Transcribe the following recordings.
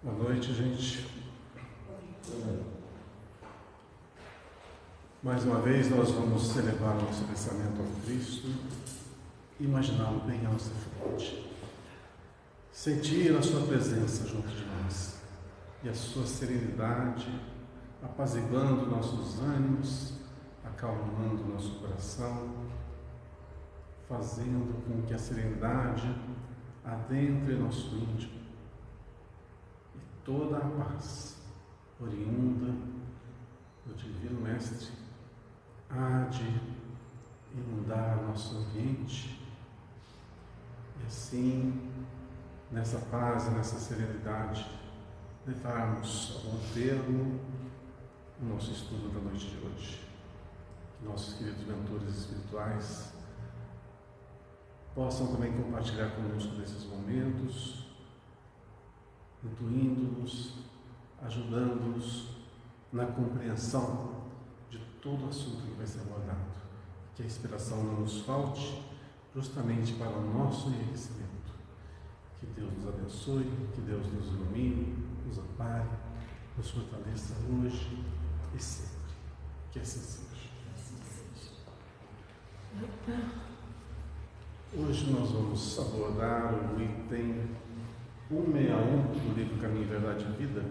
Boa noite, gente. Mais uma vez nós vamos elevar o nosso pensamento ao Cristo, imaginá-lo bem à nossa frente, sentir a sua presença junto de nós e a sua serenidade, apaziguando nossos ânimos, acalmando nosso coração, fazendo com que a serenidade adentre nosso íntimo e toda a paz oriunda do Divino Mestre há de inundar nosso ambiente e assim, nessa paz e nessa serenidade, levarmos a bom termo o nosso estudo da noite de hoje. Que nossos queridos mentores espirituais possam também compartilhar conosco desses momentos, intuindo-nos, ajudando-nos na compreensão de todo o assunto que vai ser abordado. Que a inspiração não nos falte, justamente para o nosso enriquecimento. Que Deus nos abençoe, que Deus nos ilumine, nos ampare, nos fortaleça hoje e sempre. Que assim seja. Hoje nós vamos abordar o item 161 do livro Caminho, Verdade e Vida,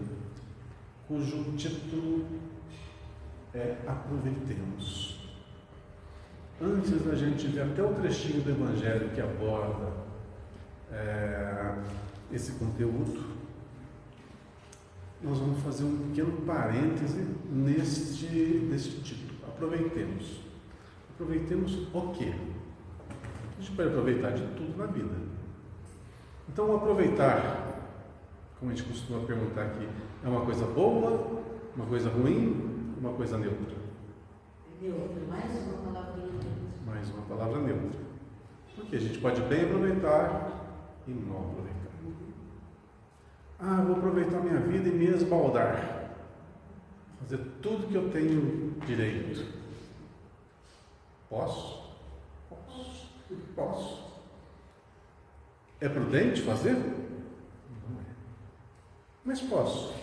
cujo título é Aproveitemos. Antes da gente ver até o trechinho do Evangelho que aborda esse conteúdo, nós vamos fazer um pequeno parêntese neste título. Aproveitemos. Aproveitemos o quê? A gente pode aproveitar de tudo na vida. Então, aproveitar, como a gente costuma perguntar aqui, é uma coisa boa, uma coisa ruim, uma coisa neutra? Neutra, mais uma palavrinha neutra. Mais uma palavra neutra. Porque a gente pode bem aproveitar e não aproveitar. Vou aproveitar minha vida e me esbaldar. Fazer tudo que eu tenho direito. Posso? Posso. É prudente fazer? Não é. Mas posso.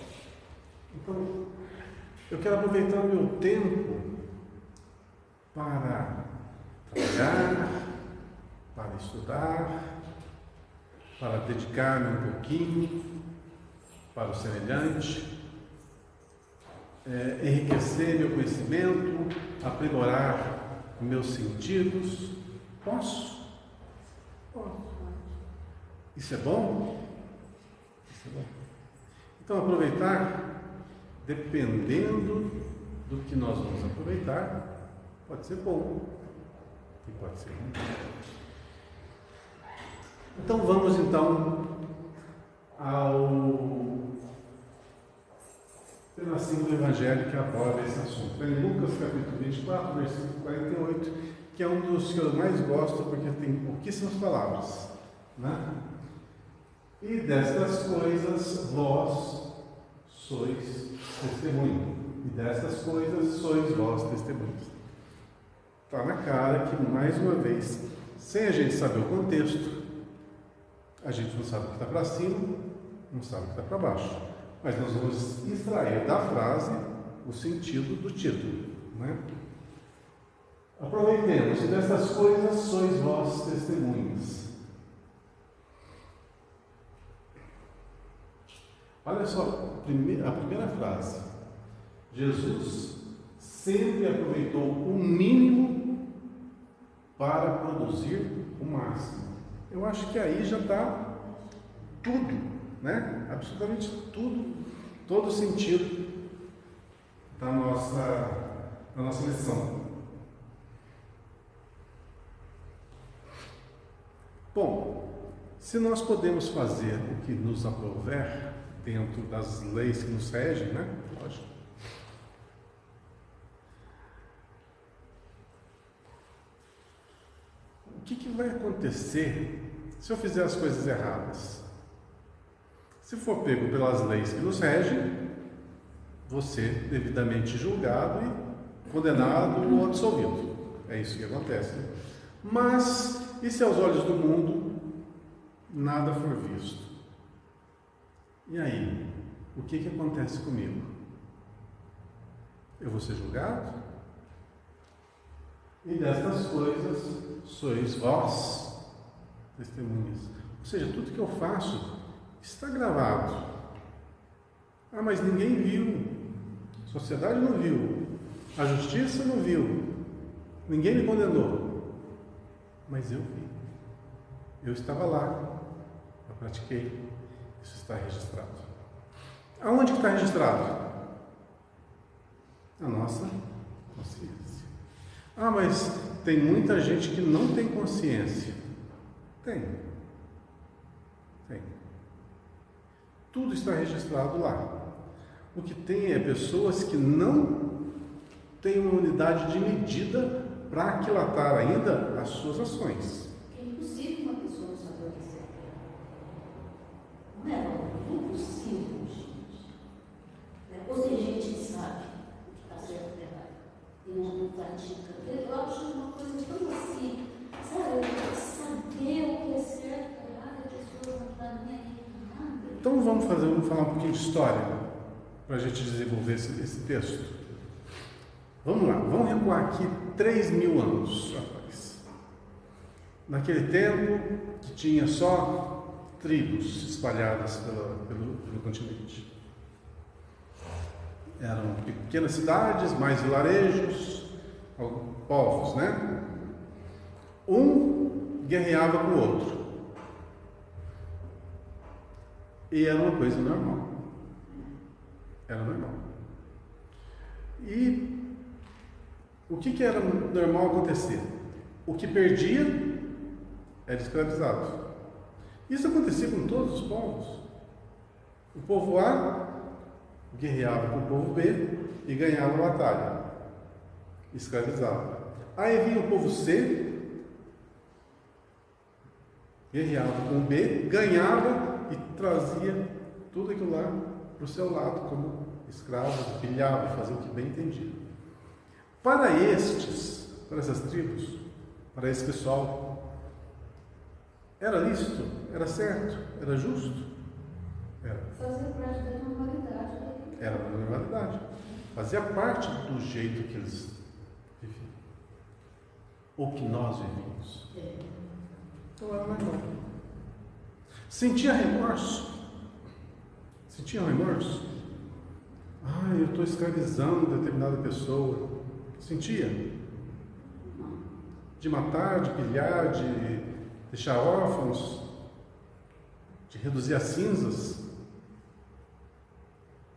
Então, eu quero aproveitar o meu tempo para trabalhar, para estudar, para dedicar-me um pouquinho para o semelhante, enriquecer meu conhecimento, aprimorar meus sentidos. Posso? Posso. Isso é bom? Isso é bom. Então, aproveitar, dependendo do que nós vamos aproveitar, pode ser bom e pode ser ruim. Então, vamos ao pedacinho do Evangelho que aborda esse assunto. Em Lucas capítulo 24, versículo 48, que é um dos que eu mais gosto, porque tem pouquíssimas palavras, né? E destas coisas vós sois testemunho. E destas coisas sois vós testemunhos. Está na cara que, mais uma vez, sem a gente saber o contexto, a gente não sabe o que está para cima, não sabe o que está para baixo. Mas nós vamos extrair da frase o sentido do título, né? Aproveitemos, e destas coisas sois vós testemunhas. Olha só, a primeira frase. Jesus sempre aproveitou o mínimo para produzir o máximo. Eu acho que aí já está tudo, né? Absolutamente tudo, todo o sentido da nossa lição. Bom, se nós podemos fazer o que nos aprouver dentro das leis que nos regem, né? Lógico. O que vai acontecer se eu fizer as coisas erradas? Se for pego pelas leis que nos regem, vou ser devidamente julgado e condenado ou absolvido. É isso que acontece. Mas, e se aos olhos do mundo nada for visto? E aí? o que acontece comigo? Eu vou ser julgado? E destas coisas sois vós testemunhas. Ou seja, tudo que eu faço está gravado. Ah, mas ninguém viu. A sociedade não viu. A justiça não viu. Ninguém me condenou. Mas eu vi. Eu estava lá. Eu pratiquei. Isso está registrado. Aonde que está registrado? Na nossa consciência. Ah, mas tem muita gente que não tem consciência. Tem. Tudo está registrado lá. O que tem é pessoas que não têm uma unidade de medida para aquilatar ainda as suas ações. É impossível uma pessoa não saber o que é. Não é impossível, gente. Ou tem gente que sabe o que está certo e errado e não pratica. Eu acho uma coisa tão assim, sabe? Saber o que é certo e errado, a pessoa não está nem aí. Então vamos falar um pouquinho de história para a gente desenvolver esse texto. Vamos lá, vamos recuar aqui 3.000 anos atrás. Naquele tempo que tinha só tribos espalhadas pelo continente. Eram pequenas cidades, mais vilarejos, povos, né? Um guerreava com o outro. E era uma coisa normal. Era normal. E o que era normal acontecer? O que perdia era escravizado. Isso acontecia com todos os povos. O povo A guerreava com o povo B e ganhava a batalha. Escravizava. Aí vinha o povo C, guerreava com o B, ganhava e trazia tudo aquilo lá para o seu lado, como escravos, pilhava, fazia o que bem entendia. Para essas tribos, para esse pessoal, era lícito, era certo, era justo? Era. Fazia parte da normalidade. Era da normalidade. Fazia parte do jeito que eles viviam. Ou que nós vivíamos. Então era normal. Sentia remorso? Sentia remorso? Ah, eu estou escravizando determinada pessoa. Sentia? De matar, de pilhar, de deixar órfãos, de reduzir a cinzas?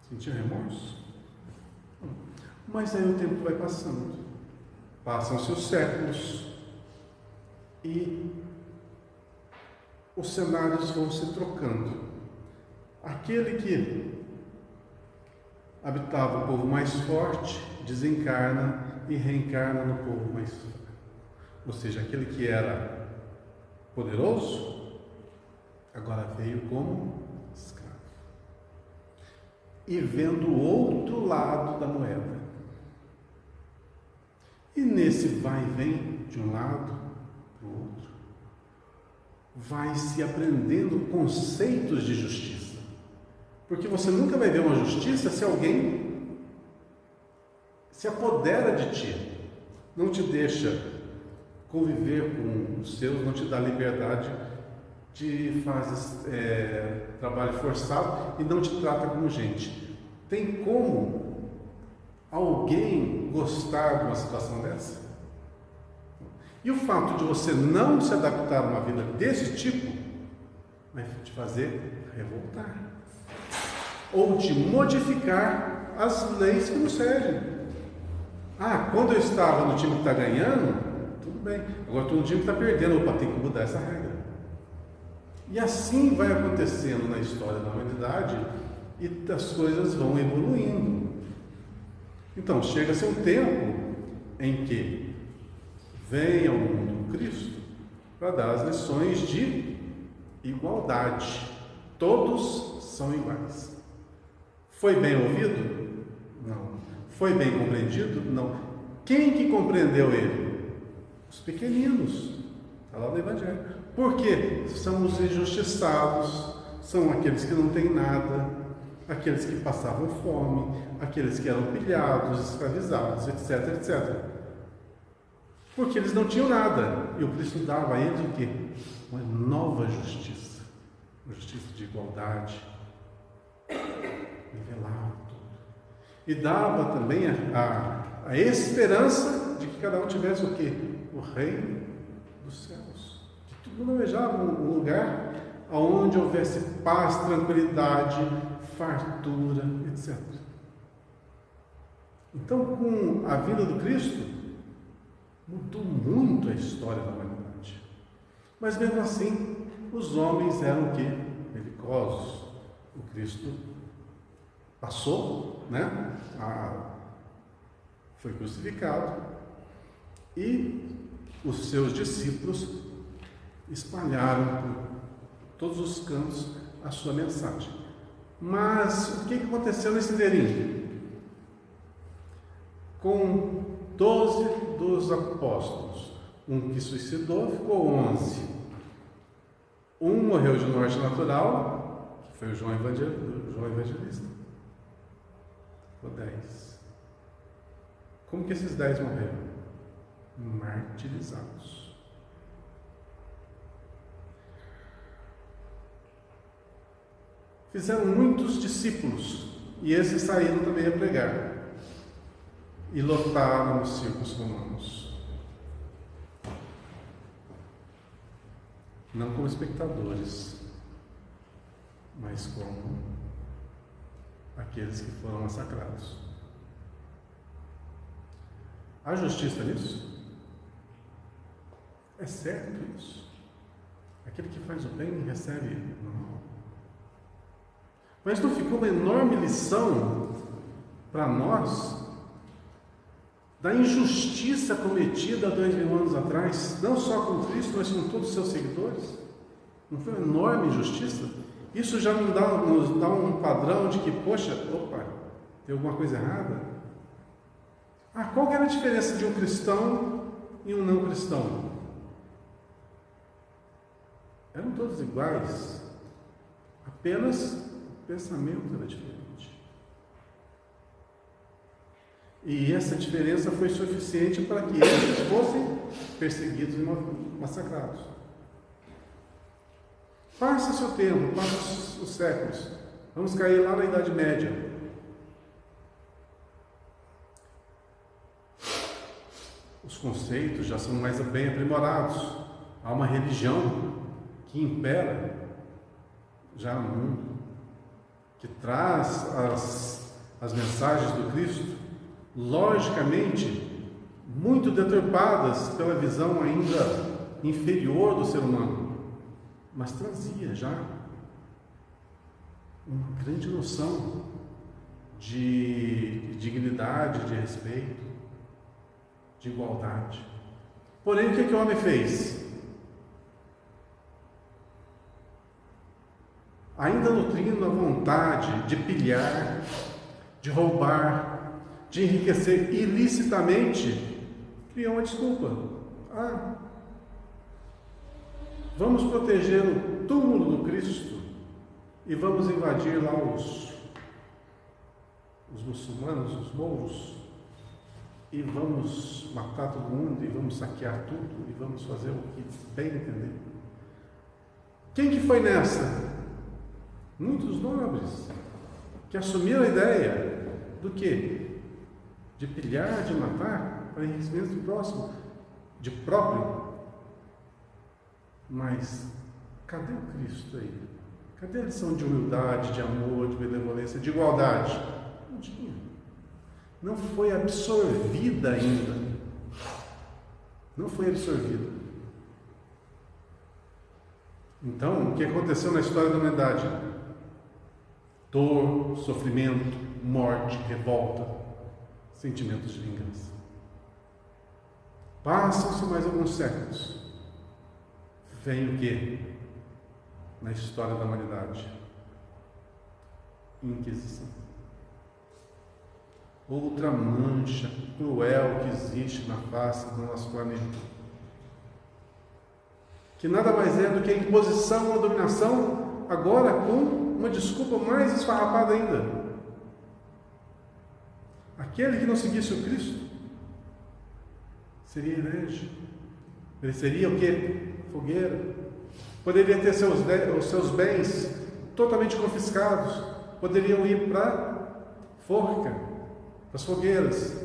Sentia remorso? Mas aí o tempo vai passando. Passam-se os séculos e os cenários vão se trocando. Aquele que habitava o povo mais forte desencarna e reencarna no povo mais fraco. Ou seja, aquele que era poderoso agora veio como escravo. E vendo o outro lado da moeda. E nesse vai e vem de um lado para o outro, vai se aprendendo conceitos de justiça. Porque você nunca vai ver uma justiça se alguém se apodera de ti, não te deixa conviver com os seus, não te dá liberdade, te faz trabalho forçado e não te trata como gente. Tem como alguém gostar de uma situação dessa? E o fato de você não se adaptar a uma vida desse tipo vai te fazer revoltar ou te modificar as leis que nos servem. Ah, quando eu estava no time que está ganhando, tudo bem. Agora estou no time que está perdendo. Opa, tem que mudar essa regra. E assim vai acontecendo na história da humanidade e as coisas vão evoluindo. Então, chega-se um tempo em que vem ao mundo Cristo para dar as lições de igualdade. Todos são iguais. Foi bem ouvido? Não. Foi bem compreendido? Não. Quem que compreendeu ele? Os pequeninos. Está lá no Evangelho. Por quê? São os injustiçados, são aqueles que não têm nada. aqueles que passavam fome, aqueles que eram pilhados, escravizados, etc, etc. Porque eles não tinham nada. E o Cristo dava a eles o quê? Uma nova justiça. Uma justiça de igualdade. Nivelava tudo. E dava também a esperança de que cada um tivesse o quê? O reino dos céus. Que todo mundo almejava um lugar onde houvesse paz, tranquilidade, fartura, etc. Então, com a vinda do Cristo, mudou muito a história da humanidade. Mas mesmo assim, os homens eram o quê? Belicosos. O Cristo passou, né? Foi crucificado e os seus discípulos espalharam por todos os cantos a sua mensagem. Mas o que aconteceu nesse inteirinho? Com 12 dos apóstolos, um que suicidou, ficou 11. Um morreu de morte natural, que foi o João Evangelista. Ficou 10. Como que esses 10 morreram? Martirizados. Fizeram muitos discípulos, e esses saíram também a pregar. E lotaram os circos romanos. Não como espectadores, mas como aqueles que foram massacrados. Há justiça nisso? É certo isso? Aquele que faz o bem recebe o mal. Mas não ficou uma enorme lição para nós da injustiça cometida há 2000 anos atrás, não só com Cristo, mas com todos os seus seguidores? Não foi uma enorme injustiça? Isso já nos dá um padrão de que, poxa, opa, tem alguma coisa errada? Qual que era a diferença de um cristão e um não cristão? Eram todos iguais, apenas o pensamento era diferente. E essa diferença foi suficiente para que eles fossem perseguidos e massacrados. Passa-se o tempo, passa os séculos. Vamos cair lá na Idade Média. Os conceitos já são mais bem aprimorados. Há uma religião que impera já no mundo, que traz as mensagens do Cristo, logicamente, muito deturpadas pela visão ainda inferior do ser humano, mas trazia já uma grande noção de dignidade, de respeito, de igualdade. Porém, o que o homem fez? Ainda nutrindo a vontade de pilhar, de roubar, de enriquecer ilicitamente, criou uma desculpa. Vamos proteger o túmulo do Cristo e vamos invadir lá os muçulmanos, os mouros, e vamos matar todo mundo, e vamos saquear tudo, e vamos fazer o que bem entender. Quem que foi nessa? Muitos nobres que assumiram a ideia do quê? De pilhar, de matar, para enriquecimento do próximo, de próprio. Mas cadê o Cristo aí? Cadê a lição de humildade, de amor, de benevolência, de igualdade? Não tinha. Não foi absorvida ainda. Não foi absorvida. Então, o que aconteceu na história da humanidade? Dor, sofrimento, morte, revolta, sentimentos de vingança. Passam-se mais alguns séculos. Vem o quê? Na história da humanidade? Inquisição. Outra mancha cruel que existe na face do nosso planeta. Que nada mais é do que a imposição ou dominação, agora com uma desculpa mais esfarrapada ainda. Aquele que não seguisse o Cristo seria herege. Ele seria o quê? Fogueira. Poderia ter os seus bens totalmente confiscados. Poderiam ir para forca, para as fogueiras.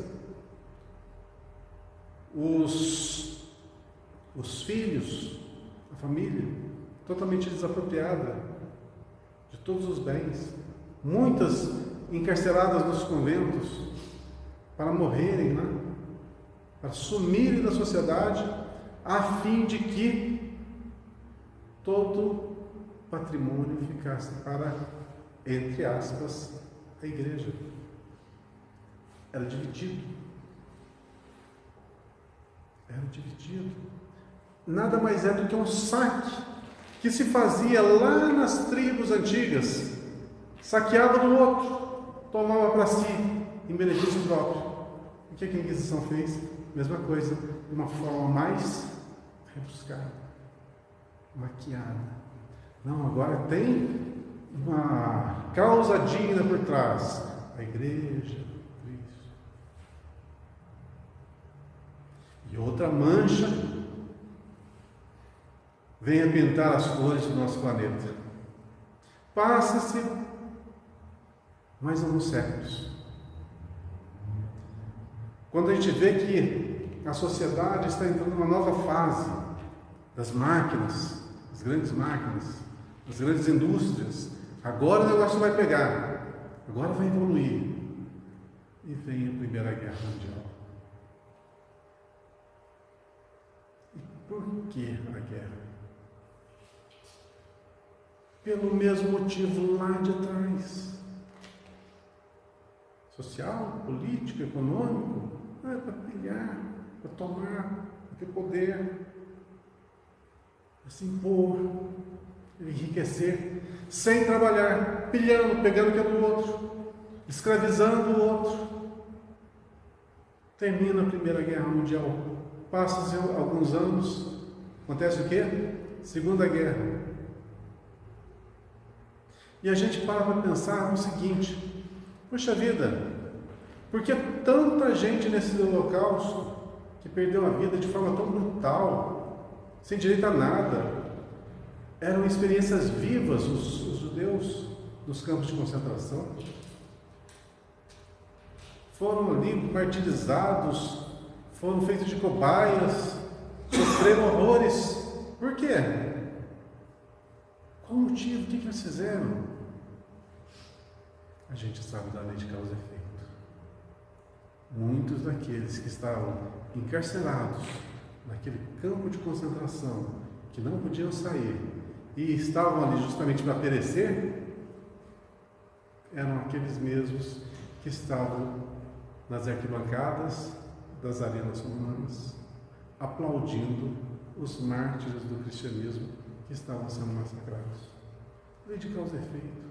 Os filhos, a família, totalmente desapropriada de todos os bens. Muitas encarceradas nos conventos para morrerem, né? Para sumirem da sociedade, a fim de que todo patrimônio ficasse para, entre aspas, a igreja. Era dividido. Era dividido. Nada mais é do que um saque que se fazia lá nas tribos antigas. Saqueava do outro, tomava para si, em benefício próprio. O que a Inquisição fez? Mesma coisa, de uma forma mais rebuscada, maquiada. Não, agora tem uma causa digna por trás. A igreja, Cristo. E outra mancha vem a pintar as cores do nosso planeta. Passa-se mais alguns séculos. Quando a gente vê que a sociedade está entrando numa nova fase das máquinas, das grandes máquinas, das grandes indústrias, agora o negócio vai pegar, agora vai evoluir. E vem a Primeira Guerra Mundial. E por que a guerra? Pelo mesmo motivo lá de trás. Social, político, econômico, é para pilhar, para tomar, para ter poder, para se impor, enriquecer, sem trabalhar, pilhando, pegando o que é do outro, escravizando o outro. Termina a Primeira Guerra Mundial, passa-se alguns anos, acontece o quê? Segunda Guerra. E a gente para pensar no seguinte: poxa vida, por que tanta gente nesse holocausto que perdeu a vida de forma tão brutal, sem direito a nada? Eram experiências vivas os judeus nos campos de concentração. Foram ali martirizados, foram feitos de cobaias, sofreram horrores. Por quê? Qual o motivo? O que eles fizeram? A gente sabe da lei de causa e efeito. Muitos daqueles que estavam encarcerados naquele campo de concentração, que não podiam sair e estavam ali justamente para perecer, eram aqueles mesmos que estavam nas arquibancadas das arenas romanas, aplaudindo os mártires do cristianismo que estavam sendo massacrados. Lei de causa e efeito.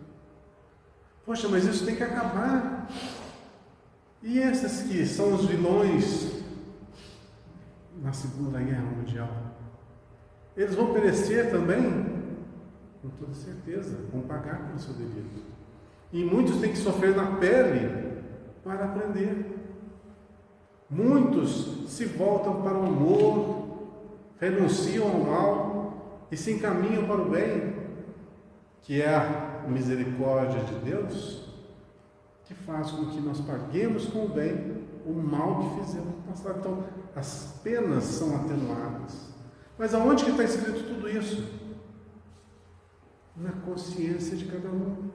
Poxa, mas isso tem que acabar. E esses que são os vilões na Segunda Guerra Mundial, eles vão perecer também? Com toda certeza, vão pagar pelo seu delito. E muitos têm que sofrer na pele para aprender. Muitos se voltam para o amor, renunciam ao mal e se encaminham para o bem, que é a misericórdia de Deus, que faz com que nós paguemos com o bem o mal que fizemos no passado. Então, as penas são atenuadas. Mas aonde que está escrito tudo isso? Na consciência de cada um.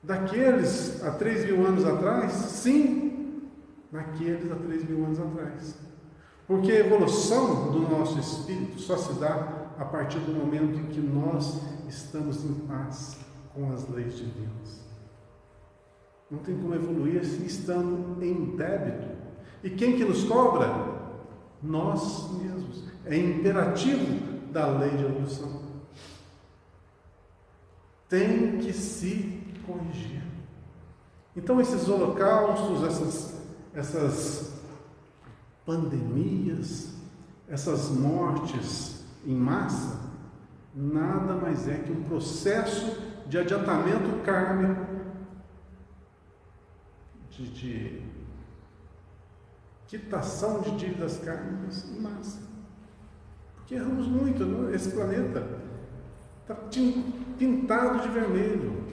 Daqueles há 3.000 anos atrás, sim, naqueles há 3.000 anos atrás. Porque a evolução do nosso espírito só se dá a partir do momento em que nós estamos em paz com as leis divinas. Não tem como evoluir se estamos em débito. E quem que nos cobra? Nós mesmos. É imperativo da lei de evolução. Tem que se corrigir. Então esses holocaustos, essas pandemias, essas mortes em massa, nada mais é que um processo de adiantamento kármico, de quitação de dívidas kármicas em massa. Porque erramos muito, não? Esse planeta está pintado de vermelho.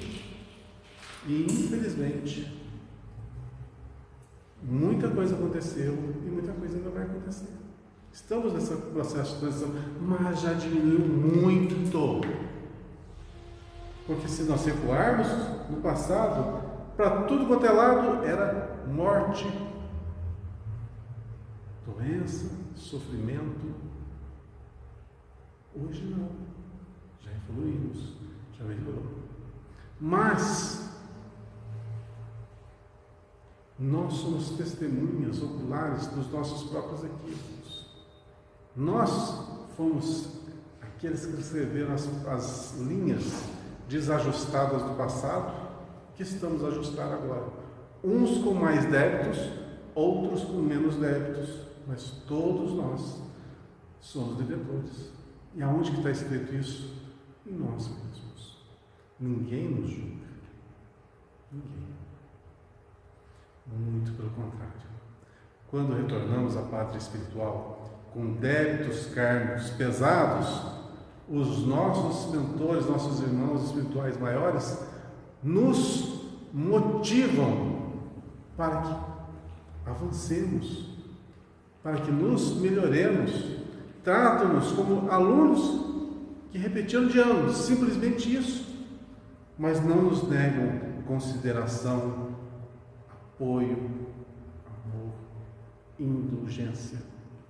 E, infelizmente, muita coisa aconteceu e muita coisa ainda vai acontecer. Estamos nesse processo de transição, mas já diminuiu muito. Porque se nós recuarmos no passado, para tudo quanto é lado era morte, doença, sofrimento. Hoje não. Já evoluímos, já melhorou. Mas nós somos testemunhas oculares dos nossos próprios equívocos. Nós fomos aqueles que escreveram as linhas desajustadas do passado, que estamos a ajustar agora. Uns com mais débitos, outros com menos débitos, mas todos nós somos devedores. E aonde que está escrito isso? Em nós mesmos. Ninguém nos julga. Ninguém. Muito pelo contrário. Quando retornamos à pátria espiritual com débitos kármicos pesados, os nossos mentores, nossos irmãos espirituais maiores, nos motivam para que avancemos, para que nos melhoremos. Tratam-nos como alunos que repetiram de anos, simplesmente isso, mas não nos negam consideração, apoio, amor, indulgência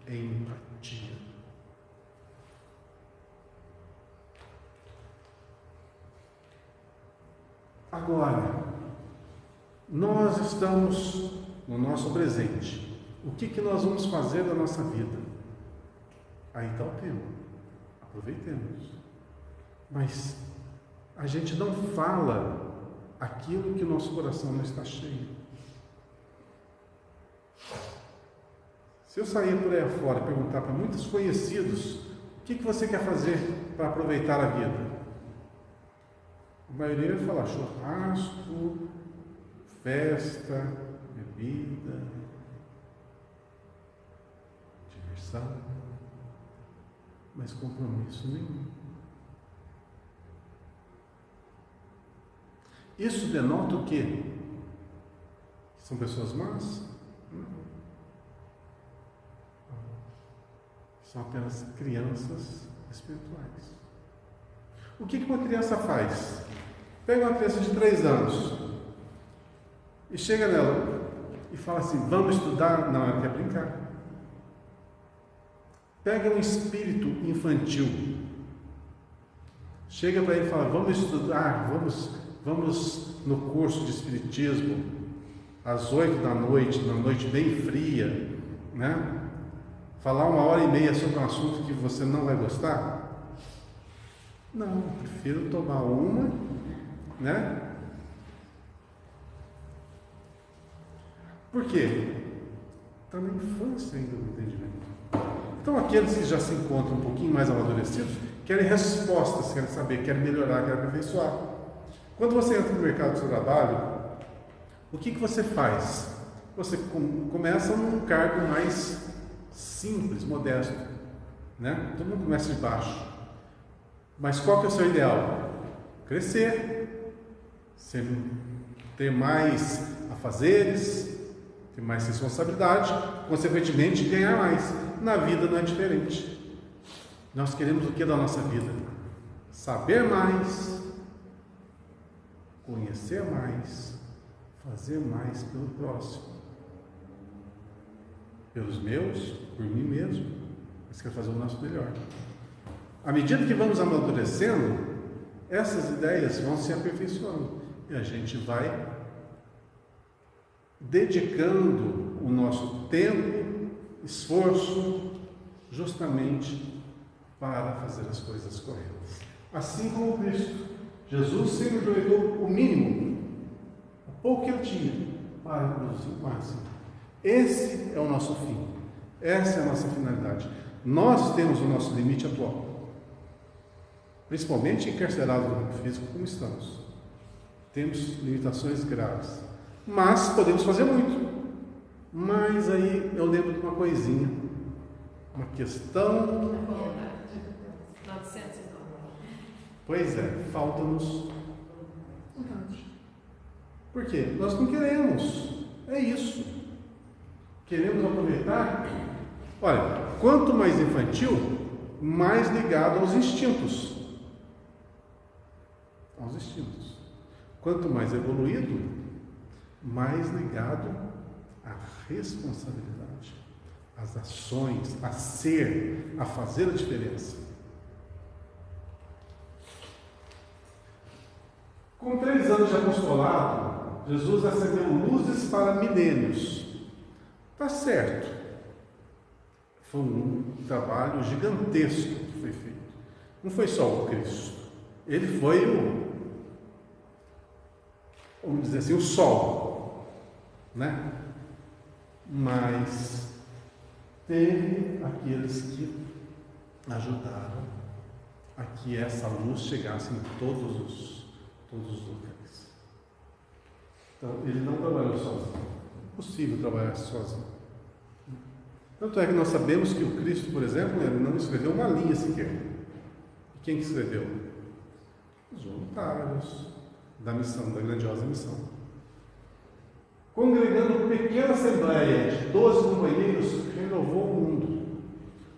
e empatia. Agora, nós estamos no nosso presente. O que nós vamos fazer da nossa vida? Aí está o tema. Aproveitemos. Mas a gente não fala aquilo que o nosso coração não está cheio. Se eu sair por aí afora e perguntar para muitos conhecidos o que você quer fazer para aproveitar a vida, a maioria vai falar churrasco, festa, bebida, diversão, mas compromisso nenhum. Isso denota o quê? São pessoas más? Não. São apenas crianças espirituais. O que uma criança faz? Pega uma criança de 3 anos e chega nela e fala assim: vamos estudar? Não, ela quer brincar. Pega um espírito infantil, chega para ele e fala: vamos estudar, vamos no curso de espiritismo às 8 da noite, numa noite bem fria, né? Falar 1h30 sobre um assunto que você não vai gostar? Não, prefiro tomar uma, né? Por quê? Está na infância ainda o entendimento. Então, aqueles que já se encontram um pouquinho mais amadurecidos querem respostas, querem saber, querem melhorar, querem aperfeiçoar. Quando você entra no mercado de trabalho, o que você faz? Você começa num cargo mais simples, modesto, né? Todo mundo começa de baixo. Mas qual que é o seu ideal? Crescer, ter mais afazeres, ter mais responsabilidade, consequentemente ganhar mais. Na vida não é diferente. Nós queremos o que da nossa vida? Saber mais, conhecer mais, fazer mais pelo próximo. Pelos meus, por mim mesmo, mas quero fazer o nosso melhor. À medida que vamos amadurecendo, essas ideias vão se aperfeiçoando e a gente vai dedicando o nosso tempo, esforço, justamente para fazer as coisas corretas. Assim como Cristo, Jesus sempre aproveitou o mínimo, o pouco que ele tinha, para produzir o máximo. Esse é o nosso fim, essa é a nossa finalidade. Nós temos o nosso limite atual. principalmente encarcerados no corpo físico como estamos. Temos limitações graves, mas podemos fazer muito. Mas aí eu lembro de uma coisinha, uma questão. Pois é, falta-nos vontade. Por quê? Nós não queremos. É isso. Queremos aproveitar. Olha, quanto mais infantil, mais ligado aos instintos. Aos instintos. Quanto mais evoluído, mais ligado à responsabilidade, às ações, a ser, a fazer a diferença. Com 3 anos de apostolado, Jesus acendeu luzes para milênios. Está certo. Foi um trabalho gigantesco que foi feito. Não foi só o Cristo. Ele foi vamos dizer assim, o sol, né? Mas teve aqueles que ajudaram a que essa luz chegasse em todos os lugares. Então, ele não trabalhou sozinho. É impossível trabalhar sozinho. Tanto é que nós sabemos que o Cristo, por exemplo, ele não escreveu uma linha sequer. E quem que escreveu? Os voluntários da missão, da grandiosa missão. Congregando pequena assembleia de 12 companheiros, renovou o mundo.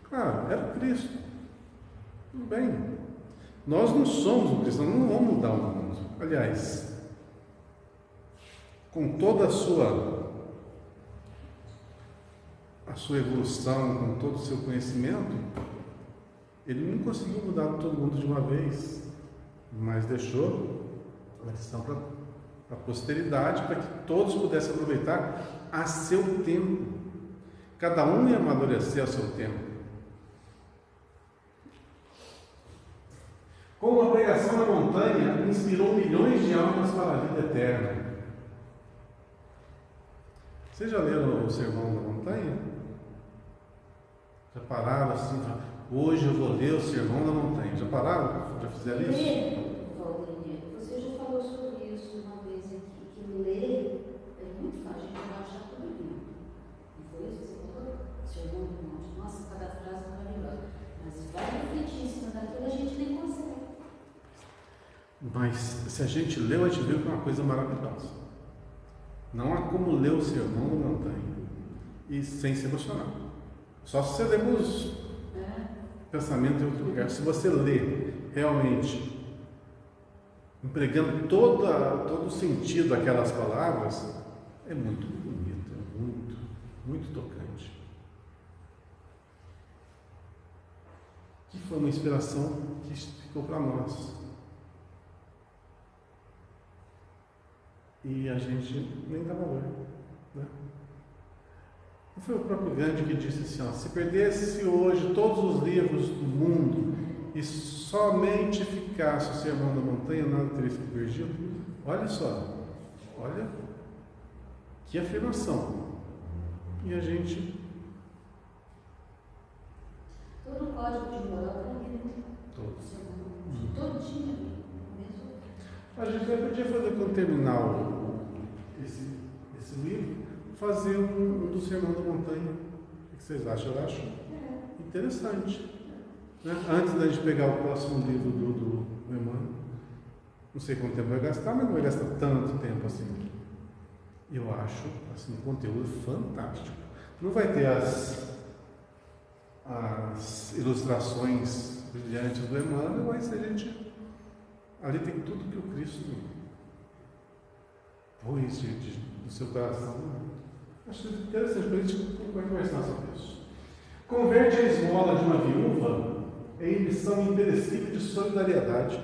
Claro, era o Cristo. Tudo bem. Nós não somos o Cristo, nós não vamos mudar o mundo. Aliás, com toda a sua evolução, com todo o seu conhecimento, ele não conseguiu mudar todo mundo de uma vez, mas deixou a lição para a posteridade, para que todos pudessem aproveitar a seu tempo. Cada um ia amadurecer a seu tempo. Como a pregação na montanha inspirou milhões de almas para a vida eterna. Vocês já leram o Sermão da Montanha? Já pararam assim? Hoje eu vou ler o Sermão da Montanha. Já pararam? Já fizeram isso? Você já falou sobre isso uma vez aqui, que ler é muito fácil, a gente vai achar tudo aqui. Não foi isso que você falou? Sermão do Monte. Nossa, cada frase é maravilhosa. Mas vai refletir em cima daquilo, a gente nem consegue. Mas se a gente leu, a gente viu que é uma coisa maravilhosa. Não há como ler o Sermão da Montanha e sem se emocionar. Só se você ler os pensamentos em outro lugar. Se você lê realmente empregando todo o sentido daquelas palavras, é muito bonito, é muito, muito tocante. Que foi uma inspiração que ficou para nós. E a gente nem dá valor, né? Foi o próprio Gandhi que disse assim, ó, se perdesse hoje todos os livros do mundo e somente ficasse o Sermão da Montanha, nada teria sido perdido. Olha só, olha que afirmação. E a gente... Todo o código de moral está aqui. Todo dia. A gente podia fazer, quando terminar esse livro, fazer um do Sermão da Montanha. O que vocês acham? Eu acho interessante. Né? Antes da gente pegar o próximo livro do Emmanuel, não sei quanto tempo vai gastar, mas não vai gastar tanto tempo assim. Eu acho assim, um conteúdo fantástico. Não vai ter as ilustrações brilhantes do Emmanuel, mas a gente ali tem tudo que o Cristo pôs do seu coração. Acho interessante, para a gente vai conversar sobre isso. Converte a esmola de uma viúva em missão imperecível de solidariedade.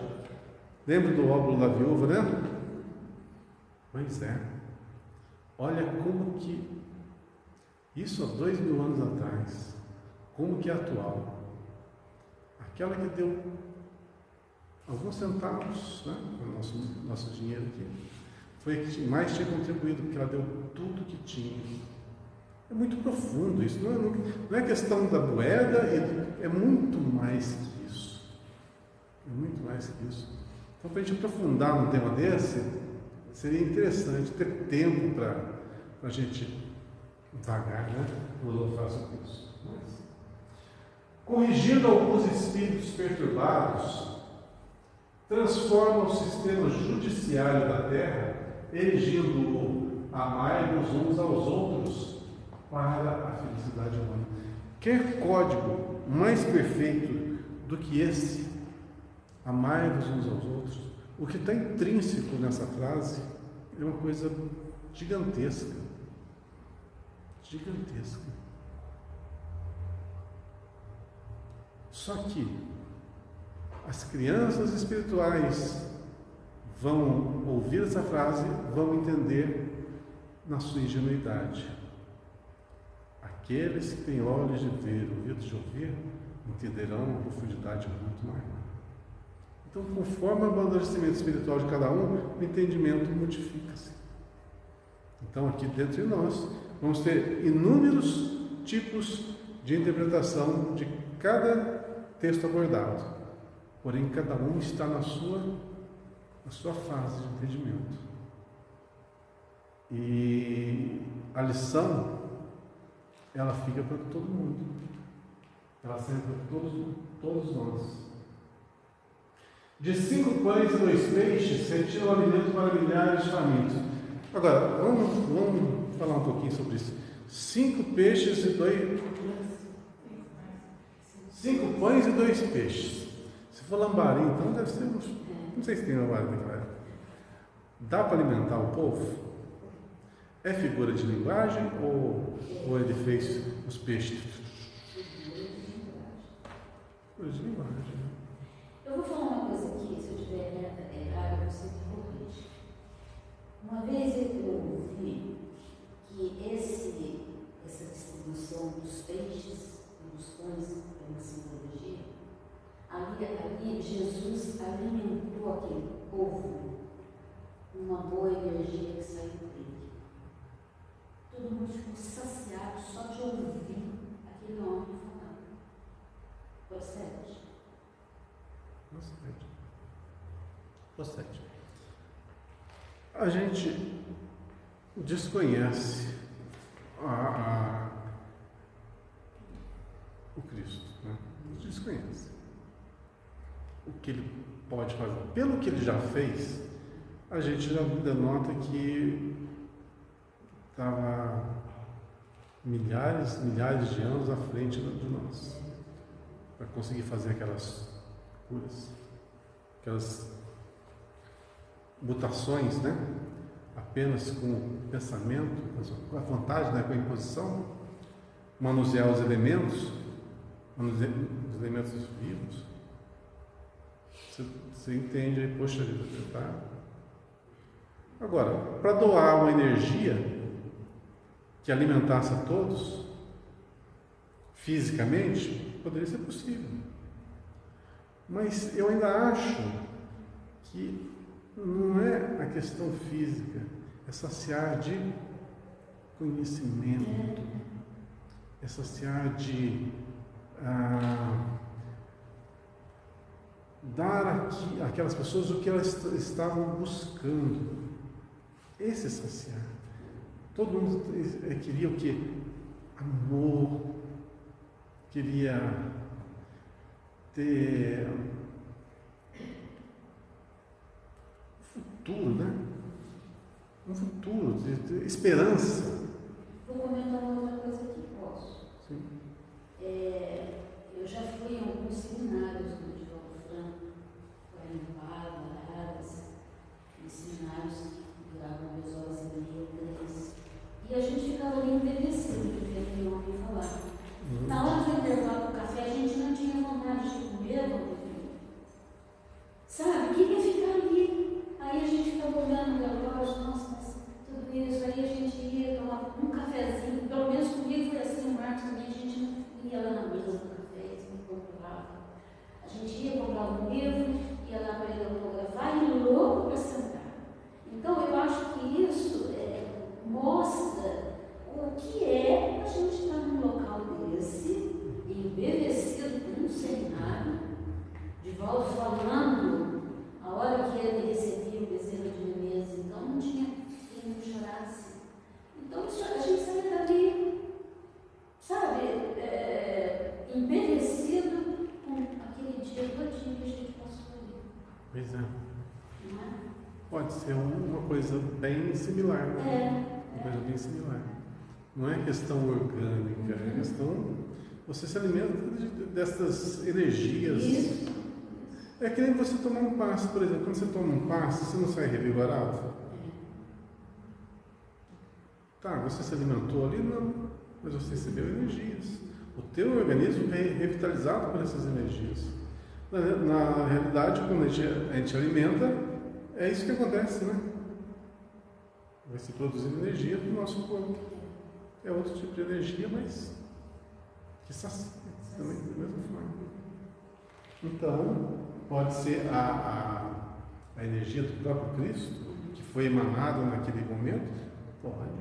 Lembra do óbolo da viúva, né? Pois é. Olha como que isso há 2000 anos atrás, como que é atual. Aquela que deu alguns centavos, né, com o nosso dinheiro aqui, foi a que mais tinha contribuído, porque ela deu tudo que tinha. É muito profundo isso, não é questão da moeda, é muito mais que isso. É muito mais que isso. Então, para a gente aprofundar num tema desse, seria interessante ter tempo para a gente vagar, né? Filosofar sobre isso. Mas, corrigindo alguns espíritos perturbados, transforma o sistema judiciário da Terra, erigindo-o amai-vos uns aos outros para a felicidade humana. Quer código mais perfeito do que esse? Amai-vos uns aos outros. O que está intrínseco nessa frase é uma coisa gigantesca. Gigantesca. Só que as crianças espirituais vão ouvir essa frase, vão entender na sua ingenuidade. Aqueles que têm olhos de ver, ouvidos de ouvir, entenderão uma profundidade muito maior. Então, conforme o amadurecimento espiritual de cada um, o entendimento modifica-se. Então, aqui dentro de nós, vamos ter inúmeros tipos de interpretação de cada texto abordado. Porém, cada um está na sua fase de entendimento. E a lição, ela fica para todo mundo. Ela serve para todos nós. De 5 pães e 2 peixes, retiram alimento para milhares de famintos. Agora, vamos falar um pouquinho sobre isso. 5 peixes e 2... 5 pães e 2 peixes. Se for lambari, então deve ser uns... Não sei se tem lambari naquela época. Dá para alimentar o povo? É figura de linguagem ou ele fez os peixes? Figura de linguagem. Eu vou falar uma coisa aqui, se eu estiver errado, você me corrige. Uma vez eu ouvi que essa distribuição dos peixes e dos pães, pela simbologia, ali Jesus alimentou aquele povo com uma boa energia que saiu dele. Todo mundo ficou saciado só de ouvir aquele homem falar. Procede? Procede. A gente desconhece o Cristo, né? Desconhece o que ele pode fazer. Pelo que ele já fez, a gente já denota que estava milhares de anos à frente de nós para conseguir fazer aquelas curas, aquelas mutações, né? Apenas com o pensamento, com a vontade, né? Com a imposição, manusear os elementos vivos. Você entende aí, poxa vida, tá? Agora, para doar uma energia que alimentasse a todos, fisicamente, poderia ser possível. Mas eu ainda acho que não é a questão física, é saciar de conhecimento, é saciar de dar àquelas pessoas o que elas estavam buscando. Esse é saciar. Todo mundo queria o quê? Amor, queria ter futuro, né? Um futuro, de esperança. Vou comentar uma outra coisa aqui, posso? Sim. Eu já fui em alguns seminários no Diogo Franco, Guarampá, Araras, em seminários que duravam 2 horas e meia, 3. E a gente ficava ali envelhecido de ver aquele homem falar. Na hora do intervalo do café, a gente não tinha vontade de comer, não teve. Sabe? Queria ficar ali. Aí a gente ficava olhando o relógio, nossa, mas tudo isso. Aí a gente ia tomar um cafezinho. Pelo menos comigo foi assim, o Marcos também, a gente não ia lá na mesa do café, se não comprava. A gente Pode ser uma coisa bem similar, né? Uma coisa bem similar. Não é questão orgânica, é questão... Você se alimenta dessas energias. Isso. É que nem você tomar um passe, por exemplo. Quando você toma um passe, você não sai revigorado? Tá, você se alimentou ali? Não. Mas você recebeu energias. O teu organismo é revitalizado por essas energias. Na realidade, quando a gente alimenta, é isso que acontece, né? Vai se produzindo energia do nosso corpo. É outro tipo de energia, mas que sacia também da mesma forma. Então, pode ser a energia do próprio Cristo, que foi emanada naquele momento? Pode.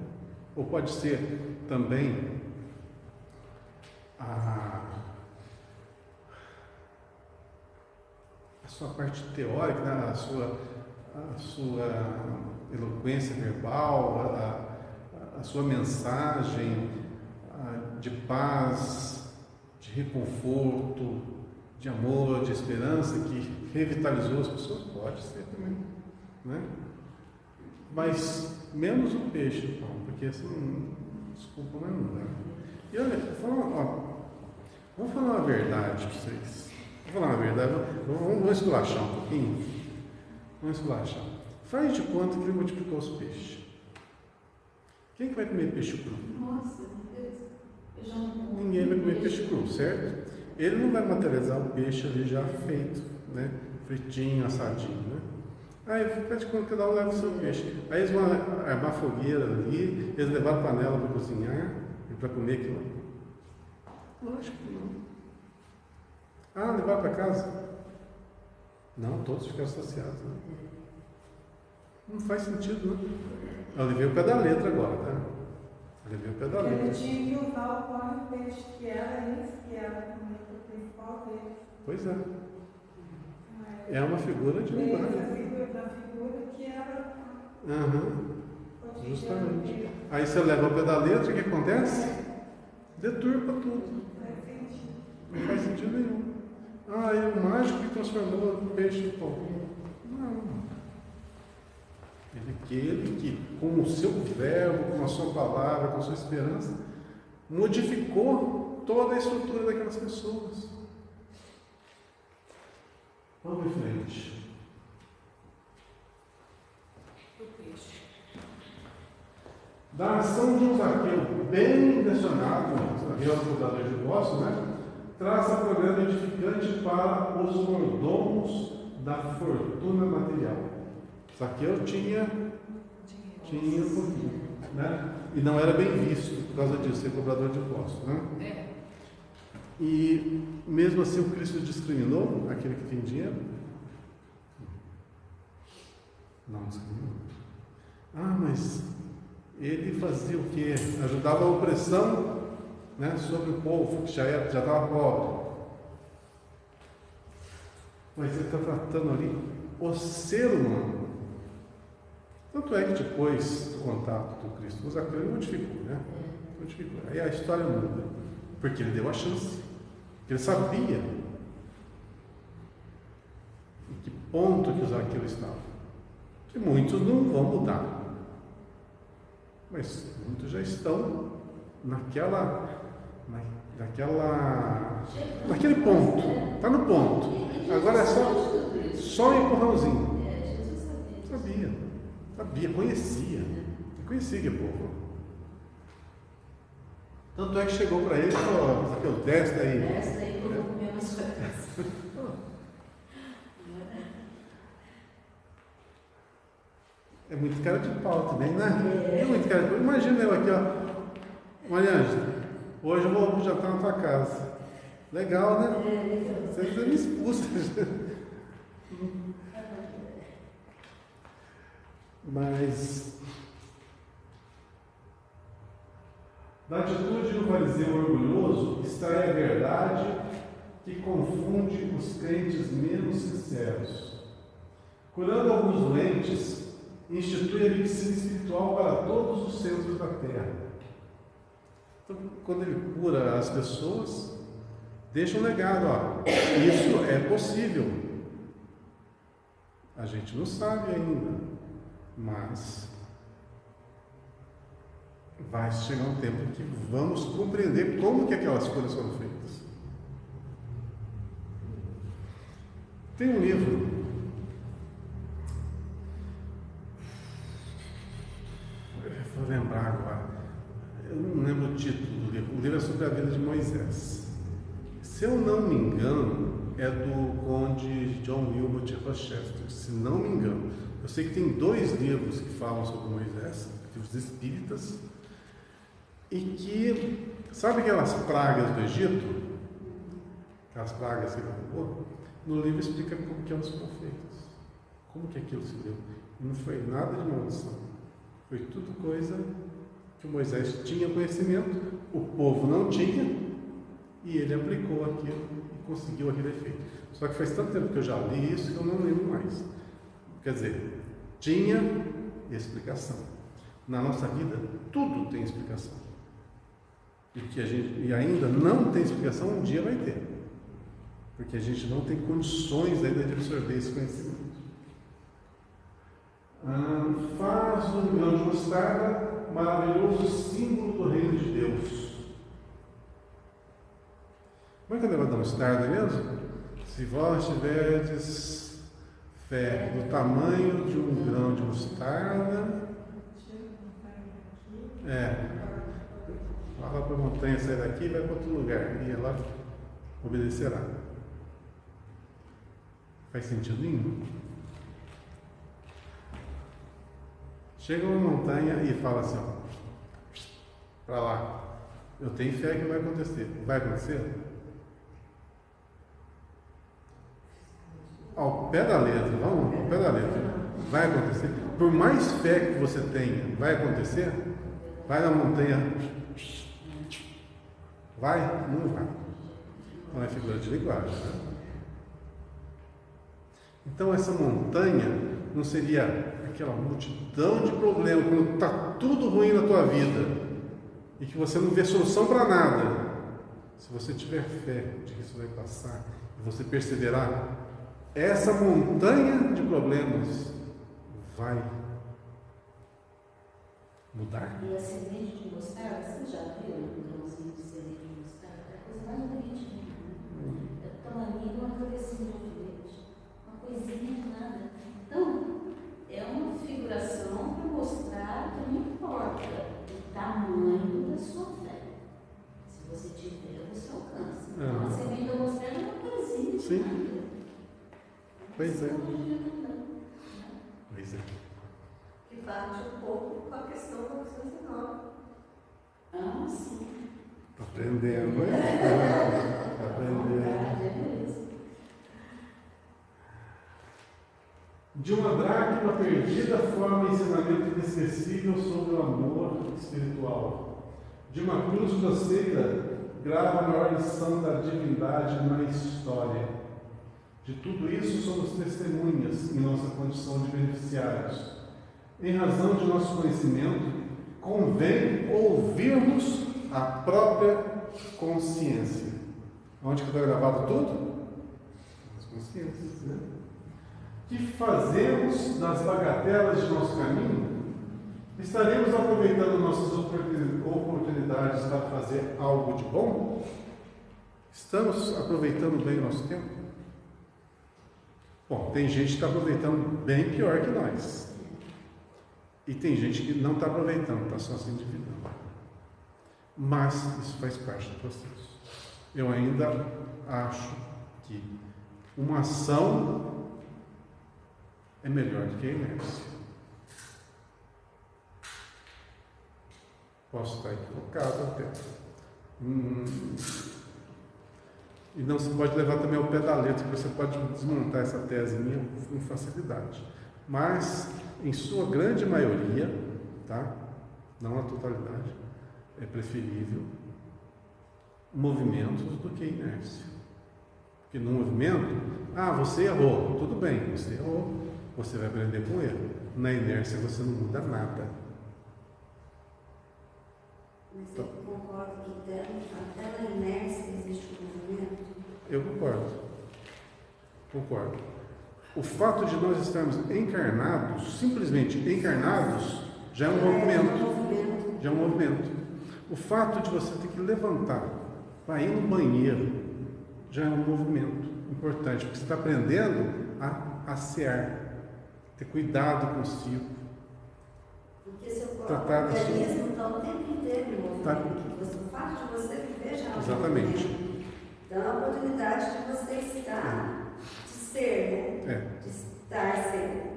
Ou pode ser também a sua parte teórica, né? a sua eloquência verbal, a sua mensagem de paz, de reconforto, de amor, de esperança, que revitalizou as pessoas, pode ser também, né? Mas menos o peixe, Paulo, porque assim, desculpa, mas não dá. E olha, vamos falar uma verdade para vocês. Vamos falar uma verdade, vamos esculachar um pouquinho. Vamos esculachar. Faz de conta que ele multiplicou os peixes. Quem que vai comer peixe cru? Nossa, eu já não... Ninguém vai comer peixe cru, certo? Ele não vai materializar o peixe ali já feito, né? Fritinho, assadinho, né? Aí faz de conta que cada um leva o seu peixe. Aí eles vão armar fogueira ali, eles levaram panela para cozinhar e para comer aquilo. Lógico que não. Ah, levar para casa? Não, todos ficaram saciados. Né? Não faz sentido, né? Eu levei o pé da letra agora, tá? Eu levei o pé da letra. Ele tinha que usar o pão e peixe, que era isso, que era o principal dele. Pois é. É uma figura de linguagem. Da figura que era... Justamente. Aí você leva o pé da letra, o que acontece? Deturpa tudo. Não faz sentido nenhum. Ah, e o mágico que transformou o peixe em pão. Não. Ele é aquele que, com o seu verbo, com a sua palavra, com a sua esperança, modificou toda a estrutura daquelas pessoas. Vamos em frente. Da ação de um Zaqueu bem intencionado, Zaqueu é o fundador de negócio, né? Traça programa edificante para os mordomos da fortuna material. Zaqueu tinha um pouquinho, né? E não era bem visto por causa disso, ser cobrador de impostos, né? E mesmo assim o Cristo discriminou aquele que tem dinheiro? Não discriminou. Ah, mas ele fazia o quê? Ajudava a opressão, né, sobre o povo que já estava pobre. Mas ele está tratando ali o ser humano. Tanto é que depois do contato do Cristo com Zaqueu, ele modificou, né? Modificou. Aí a história muda, porque ele deu a chance. Ele sabia em que ponto que o Zaqueu estava. Que muitos não vão mudar, mas muitos já estão naquele ponto. Está no ponto. Agora é só um empurrãozinho. Sabia, conhecia que é povo. Tanto é que chegou para ele e falou: Zaqueu, desce daí. Desce daí que eu vou comer umas coisas. É muito cara de pau também, né? É muito cara de pau. Imagina eu aqui, ó. Mariângela, hoje eu vou jantar na tua casa. Legal, né? Você me expulsa. Mas da atitude do fariseu orgulhoso extrai a verdade que confunde os crentes menos sinceros. Curando alguns doentes, institui a medicina espiritual para todos os centros da terra. Então, quando ele cura as pessoas, deixa um legado, ó. Isso é possível. A gente não sabe ainda, mas vai chegar um tempo que vamos compreender como que aquelas coisas foram feitas. Tem um livro, eu vou lembrar agora, eu não lembro o título do livro. O livro é sobre a vida de Moisés. Se eu não me engano, é do conde John Wilmot Rochester, se não me engano. Eu sei que tem 2 livros que falam sobre Moisés, livros espíritas, e que, sabe aquelas pragas do Egito? Aquelas pragas que ele derrubou? No livro explica como que elas foram feitas, como que aquilo se deu. E não foi nada de maldição, foi tudo coisa que Moisés tinha conhecimento, o povo não tinha, e ele aplicou aquilo e conseguiu aquele efeito. Só que faz tanto tempo que eu já li isso que eu não lembro mais. Quer dizer, tinha explicação. Na nossa vida, tudo tem explicação. E ainda não tem explicação, um dia vai ter. Porque a gente não tem condições ainda de absorver esse conhecimento. Faz um grão de mostarda maravilhoso símbolo do reino de Deus. Como é que é o negócio da mostarda mesmo? Se vós tiverdes fé do tamanho de um grão de mostarda, fala para a montanha sair daqui e vai para outro lugar, e ela obedecerá. Faz sentido nenhum? Chega uma montanha e fala assim, para lá, eu tenho fé que vai acontecer. Vai acontecer? Ao pé da letra, vamos ao pé da letra. Vai acontecer? Por mais fé que você tenha, vai acontecer? Vai na montanha. Vai? Não vai. Não é figura de linguagem, né? Então essa montanha não seria aquela multidão de problemas, quando está tudo ruim na tua vida e que você não vê solução para nada. Se você tiver fé de que isso vai passar e você perseverar, essa montanha de problemas vai mudar. E a semente de mostarda, você já viu um grãozinho de semente de mostarda? É a coisa mais bonitinha. É tão amigo, uma cabecinha de leite, uma coisinha de nada. Então, é uma figuração para mostrar que não importa o tamanho da sua fé. Se você tiver, você alcança. Então, a semente da mostarda é uma coisinha de nada. Pois é. Pois é. Que bate um pouco com a questão 909. Ah, sim. Aprendendo, hein? Aprendendo. De uma dracma perdida forma ensinamento inesquecível sobre o amor espiritual. De uma cruz grosseira grava a maior lição da divindade na história. De tudo isso somos testemunhas em nossa condição de beneficiários. Em razão de nosso conhecimento, convém ouvirmos a própria consciência. Onde que está gravado tudo? Nas consciências, né? Que fazemos das bagatelas de nosso caminho? Estaremos aproveitando nossas oportunidades para fazer algo de bom? Estamos aproveitando bem o nosso tempo? Bom, tem gente que está aproveitando bem pior que nós. E tem gente que não está aproveitando, está só se endividando. Mas isso faz parte do processo. Eu ainda acho que uma ação é melhor do que a inércia. Posso estar equivocado até. E não se pode levar também ao pé da letra, porque você pode desmontar essa tese minha com facilidade. Mas, em sua grande maioria, tá? Não na totalidade, é preferível movimentos do que inércia. Porque no movimento, você errou, tudo bem, você errou, você vai aprender com erro. Na inércia você não muda nada. Mas eu concordo que até na inércia existe um movimento. Eu concordo. O fato de nós estarmos encarnados, simplesmente encarnados, já é um movimento. Já é um movimento. O fato de você ter que levantar para ir no banheiro já é um movimento importante, porque você está aprendendo a assear, ter cuidado consigo. Porque seu próprio organismo está o tempo inteiro em movimento. O fato de você viver já é um Exatamente. movimento. Então, é a oportunidade de você estar, de ser, né? De estar sendo.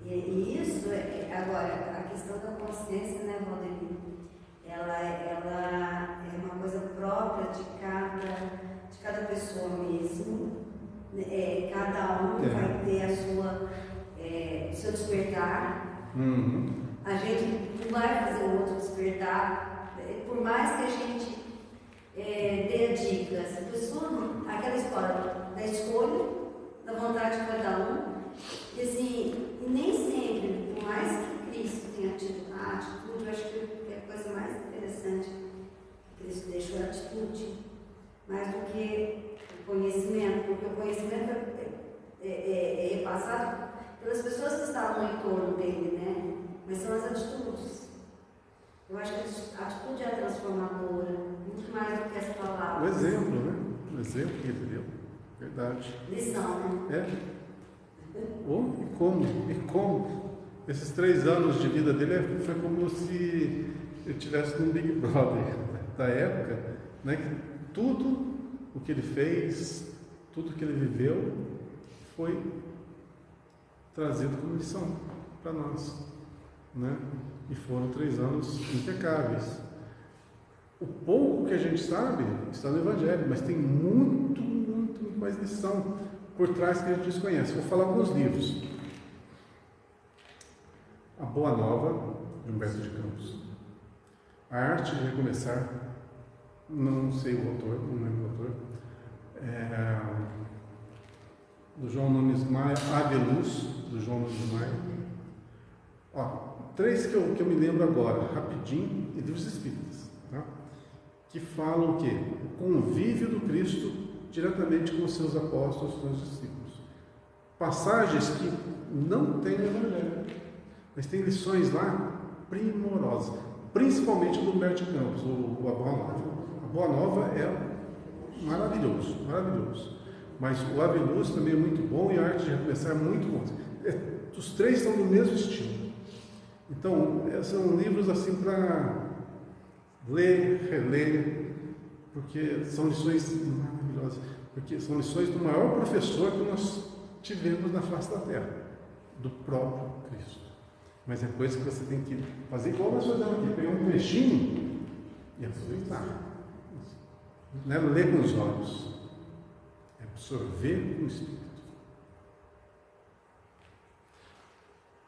E isso, agora, a questão da consciência, né, Valdemir? Ela é uma coisa própria de cada pessoa mesmo. Cada um vai ter o seu despertar. A gente não vai fazer o outro despertar. Por mais que a gente dê dicas, a pessoa, aquela história da escolha, da vontade de cada um. E assim, nem sempre, por mais que Cristo tenha tido a atitude, eu acho que a coisa mais interessante que Cristo deixou é a atitude, mais do que o conhecimento, porque o conhecimento é passado pelas pessoas que estavam em torno dele, né? Mas são as atitudes. Eu acho que a atitude é transformadora, muito mais do que as palavras. O exemplo, né? O exemplo que ele deu. Verdade. Lição, né? E como? Esses 3 anos de vida dele foi como se eu estivesse num Big Brother da época, né? Que tudo o que ele fez, tudo que ele viveu, foi trazido como lição para nós, né? E foram 3 anos impecáveis. O pouco que a gente sabe está no Evangelho, mas tem muito mais lição por trás que a gente desconhece. Vou falar alguns livros. A Boa Nova, de Humberto de Campos. A Arte de Recomeçar, não sei o autor, não lembro o autor. Do João Nunes Maia, Ave Luz, do João Nunes Maia. 3 que eu me lembro agora, rapidinho, e dos Espíritas, tá? Que falam o quê? O convívio do Cristo diretamente com os seus apóstolos, com os discípulos. Passagens que não tem no Evangelho, mas tem lições lá primorosas, principalmente do Humberto de Campos, a Boa Nova. A Boa Nova é maravilhoso, maravilhoso. Mas o Ave Luz também é muito bom e a Arte de Recomeçar é muito bom. Os 3 são do mesmo estilo. Então, são livros assim para ler, reler, porque são lições maravilhosas, porque são lições do maior professor que nós tivemos na face da Terra, do próprio Cristo. Mas é coisa que você tem que fazer igual nós fazemos aqui, pegar um trechinho e aproveitar. Não é ler com os olhos, é absorver com o Espírito.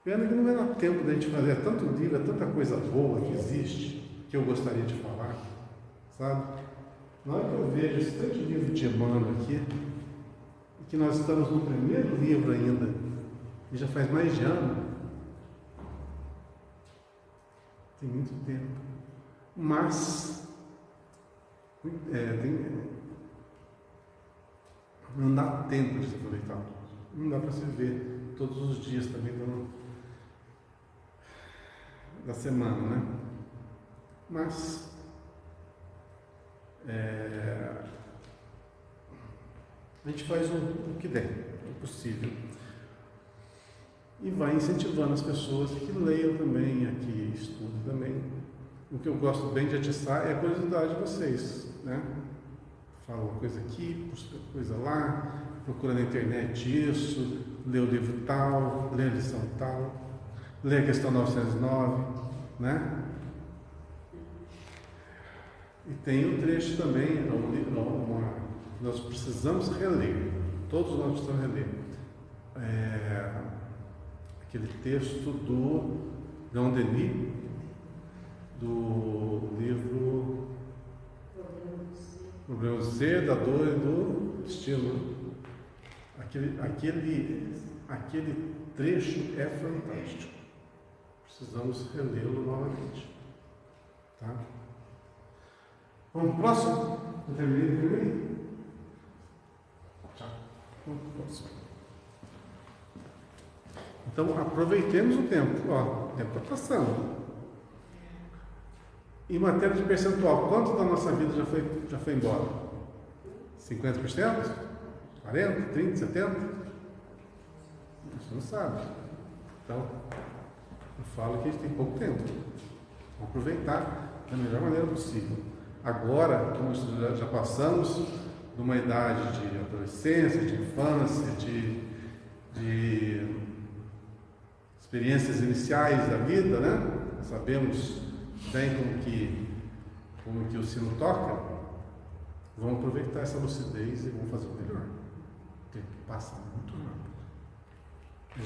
Pena que não vai dar tempo da gente fazer tanto livro, tanta coisa boa que existe, que eu gostaria de falar, sabe? Na hora que eu vejo esse tanto de livro de Emmanuel aqui, e que nós estamos no primeiro livro ainda, e já faz mais de ano, tem muito tempo. Mas não dá tempo de se aproveitar tudo. Não dá para se ver todos os dias também da semana, né? Mas a gente faz o que der, o possível. E vai incentivando as pessoas que leiam também, que estudem também. O que eu gosto bem de atiçar é a curiosidade de vocês, né? Fala uma coisa aqui, busca coisa lá, procura na internet isso, lê o livro tal, lê a lição tal, lê a questão 909, né? E tem um trecho também, nós precisamos reler, todos nós precisamos reler. Aquele texto do Leon Denis, do livro Problema do Ser, da Dor e do Destino. Aquele trecho é fantástico. Precisamos relê-lo novamente. Tá? Vamos pro próximo? Eu terminei? Tchau. Vamos pro próximo. Então, aproveitemos o tempo. Ó, o tempo está passando. Em matéria de percentual, quanto da nossa vida já foi embora? 50%? 40%? 30%? 70%? Você não sabe. Então, eu falo que a gente tem pouco tempo. Vamos aproveitar da melhor maneira possível. Agora, como já passamos de uma idade de adolescência, de infância, de experiências iniciais da vida, né? Sabemos bem como que o sino toca. Vamos aproveitar essa lucidez e vamos fazer o melhor. O tempo passa muito rápido.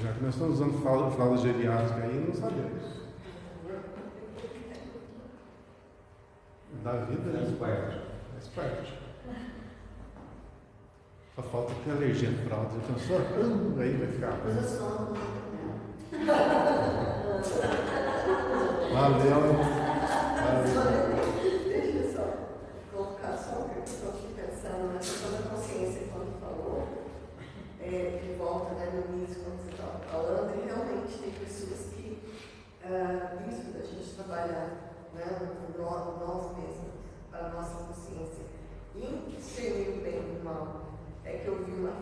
Já que nós estamos usando fralda geriátrica aí, não sabemos. Da vida, né? Faz parte. Só falta ter alergia à fralda. Já pensou? Aí vai ficar. Valeu. Deixa eu só colocar só o que eu estou pensando na questão da consciência quando falou, de volta no início, quando você estava falando, e realmente tem pessoas que, isso da gente trabalhar, né, nós mesmos, para a nossa consciência, e discernir o bem e o mal. É que eu vi uma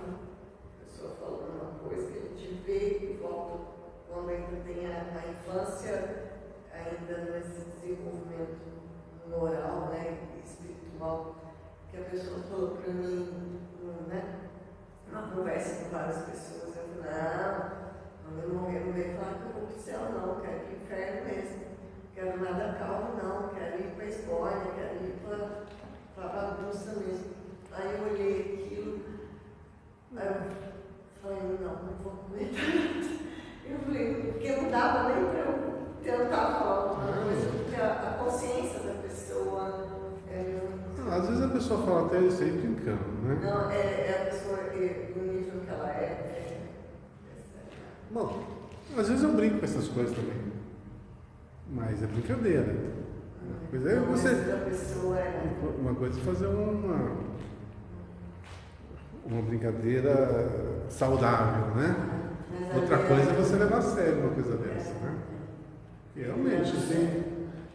pessoa falando uma coisa que a gente vê e volta quando ainda tem a infância, ainda nesse desenvolvimento moral, né, espiritual, que a pessoa falou para mim, né, numa conversa com várias pessoas, eu falei, quando eu morrer, não veio falar que eu vou para o céu, não, quero ir para o inferno mesmo, quero nada calmo, não, quero ir para a escolha, quero ir para a bagunça mesmo. Aí eu olhei aquilo, aí eu falei, não vou comentar nada. Eu falei, porque não dava nem para eu tentar falar alguma coisa, porque a consciência da pessoa Às vezes a pessoa fala até isso aí brincando, né? Não, é a pessoa no nível que ela é. Bom, às vezes eu brinco com essas coisas também. Mas é brincadeira. Uma coisa é você. Uma coisa é fazer uma brincadeira saudável, né? Outra coisa é você levar a sério uma coisa dessa, né? E realmente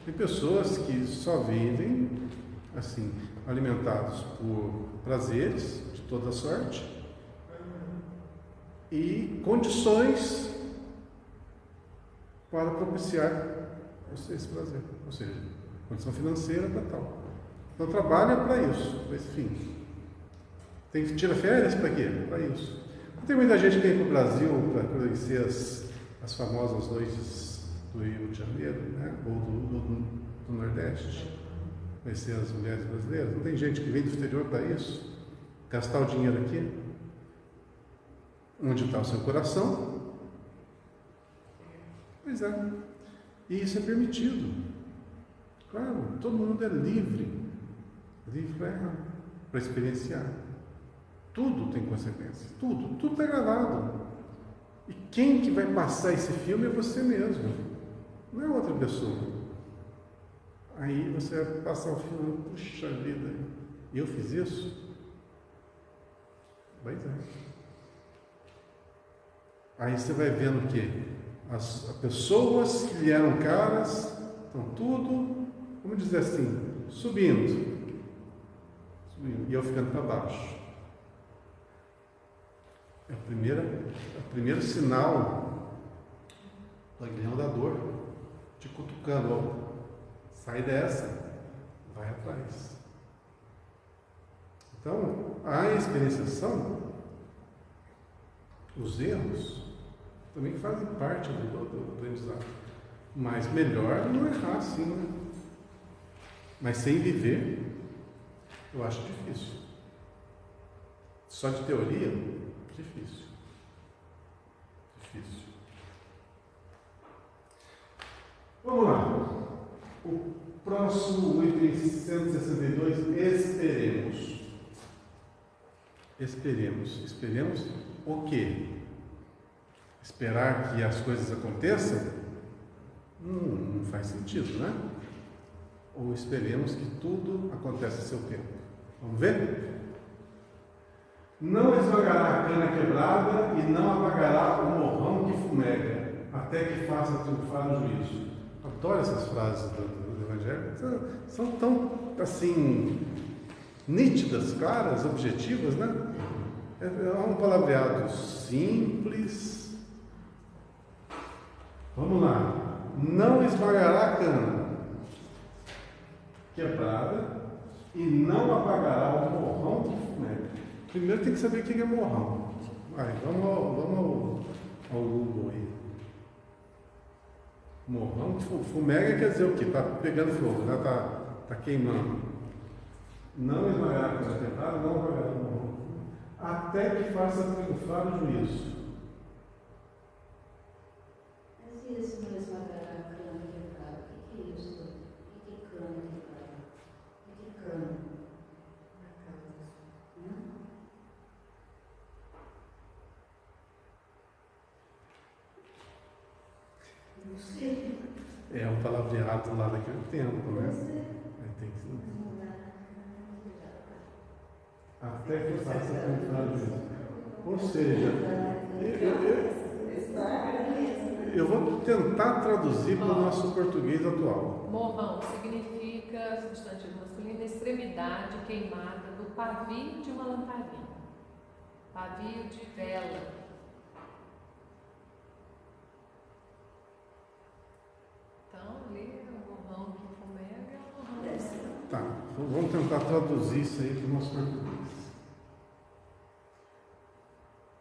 tem pessoas que só vivem assim, alimentados por prazeres de toda sorte e condições para propiciar esse prazer, ou seja, condição financeira para tal. Então trabalha para isso, para esse fim. Tem que tirar férias para quê? Para isso. Tem muita gente que vem para o Brasil para conhecer as famosas noites do Rio de Janeiro, né? Ou do Nordeste, conhecer as mulheres brasileiras. Não tem gente que vem do exterior para isso? Gastar o dinheiro aqui? Onde está o seu coração? Pois é. E isso é permitido. Claro, todo mundo é livre para experienciar. Tudo tem consequências, tudo está gravado. E quem que vai passar esse filme é você mesmo, não é outra pessoa. Aí você vai passar o filme, puxa vida, eu fiz isso? Pois é. Aí você vai vendo que as pessoas que lhe eram caras estão tudo, vamos dizer assim, subindo, e eu ficando para baixo. É o primeiro sinal do aguilhão da dor, te cutucando, ó, sai dessa, vai atrás. Então, a experienciação, os erros, também fazem parte do aprendizado. Mas melhor não errar assim, né? Mas sem viver, eu acho difícil. Só de teoria, difícil. Vamos lá. O próximo item 162, Esperemos o quê? Esperar que as coisas aconteçam? Não faz sentido, né? Ou esperemos que tudo aconteça a seu tempo. Vamos ver? Não esmagará a cana quebrada e não apagará o morrão que fumega, até que faça triunfar o juízo. Adoro essas frases do Evangelho. São tão, assim, nítidas, claras, objetivas, né? É um palavreado simples. Vamos lá. Não esmagará a cana quebrada e não apagará o morrão que fumega. Primeiro tem que saber o que é morrão. Vamos ao Google aí. Morrão, fumega quer dizer o quê? Está pegando fogo, né? Tá queimando. Não esmagará a cana quebrada, não apagará o morrão. Até que faça triunfar o juízo. Mas e esse não esmagará a cana quebrada? O que é isso? O que é cana quebrada? O que é cana? Não sei. É um palavreado lá daquele tempo, né? Tem que ser. Até que faça triunfar o juízo. Ou seja, eu vou tentar traduzir para o nosso português atual. Morrão significa, substantivo masculino, extremidade queimada do pavio de uma lamparina. Pavio de vela. Então, ali o morrão que fumega é o morrão. Tá, vamos tentar traduzir isso aí para o nosso português.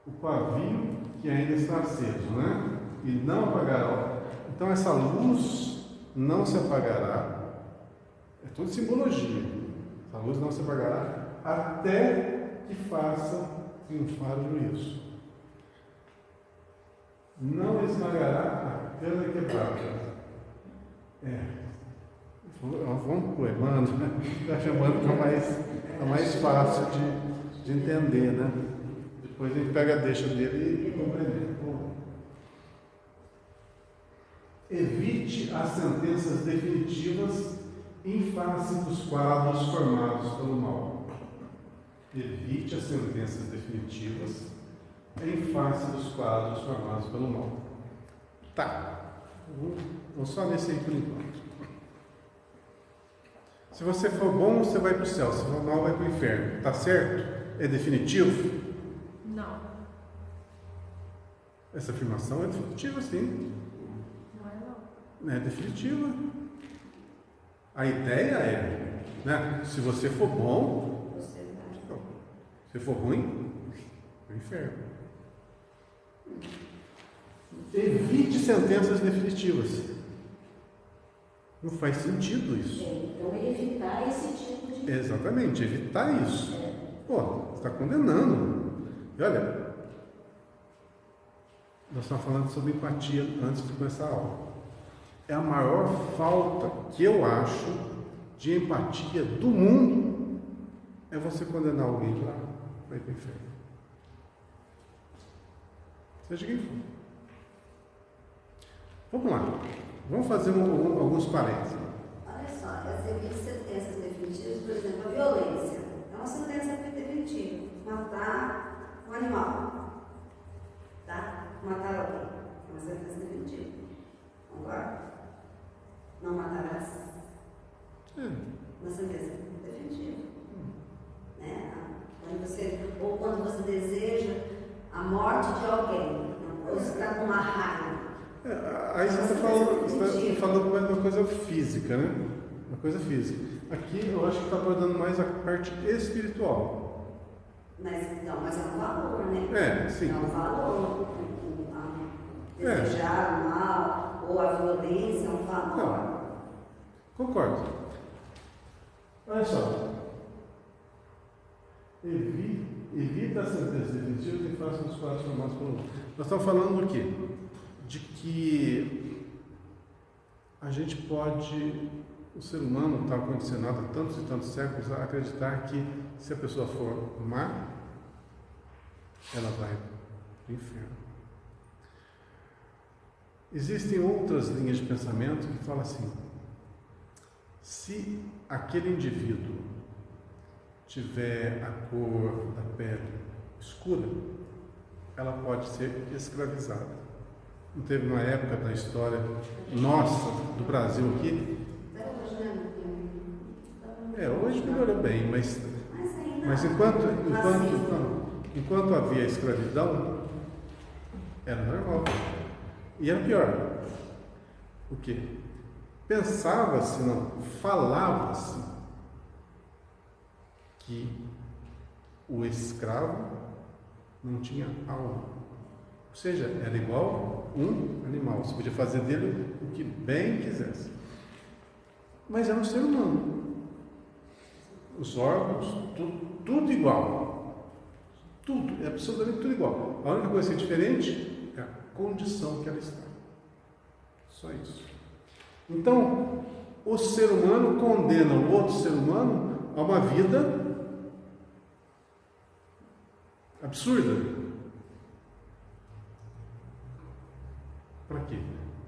O pavio que ainda está aceso, né? E não apagará. Então essa luz não se apagará. É tudo simbologia. Essa luz não se apagará até que faça triunfar o juízo. Não esmagará a cana quebrada. Vamos poemando, está chamando para mais fácil de entender, né? Depois a gente pega a deixa dele e compreende. Evite as sentenças definitivas em face dos quadros formados pelo mal. Evite as sentenças definitivas em face dos quadros formados pelo mal. Tá. Vou só nesse aí por enquanto. Se você for bom, você vai para o céu. Se for mal, vai para o inferno. Tá certo? É definitivo? Não. Essa afirmação é definitiva, sim. Não é não. Não é definitiva. A ideia é, né? Se você for bom, se for ruim, é o inferno. Evite sentenças definitivas. Não faz sentido isso. Então, evitar esse tipo de... Exatamente, evitar isso. Pô, você está condenando. E olha, nós estamos falando sobre empatia antes de começar a aula. É a maior falta que eu acho de empatia do mundo é você condenar alguém para ir para o inferno. Seja quem for. Vamos lá. Vamos fazer alguns parênteses. Olha só, as sentenças definitivas, por exemplo, a violência. É uma sentença definitiva. Matar um animal. Tá? Matar alguém. É uma sentença definitiva. Concorda? Não matarás. Uma sentença definitiva. Né? Quando você deseja a morte de alguém, ou você está com uma raiva. Aí você está falando mais uma coisa física, né? Uma coisa física. Aqui eu acho que está abordando mais a parte espiritual. Mas é um valor, né? Sim. É um valor. Desejar o mal ou a violência é um valor. Não. Concordo. Olha só. Evita as sentenças definitivas e faça os quadros formados pelo mundo. Nós estamos falando do quê? De que a gente pode, o ser humano está condicionado há tantos e tantos séculos a acreditar que se a pessoa for má, ela vai para o inferno. Existem outras linhas de pensamento que falam assim: se aquele indivíduo tiver a cor da pele escura, ela pode ser escravizada. Não teve uma época da história nossa, do Brasil aqui? Hoje melhorou bem, mas enquanto havia escravidão, era normal. E era pior. O quê? Pensava-se, não, falava-se que o escravo não tinha alma. Ou seja, era igual um animal. Você podia fazer dele o que bem quisesse. Mas era um ser humano. Os órgãos, tudo igual. Tudo, é absolutamente tudo igual. A única coisa que é diferente é a condição que ela está. Só isso. Então, o ser humano condena o outro ser humano a uma vida absurda. Para quê?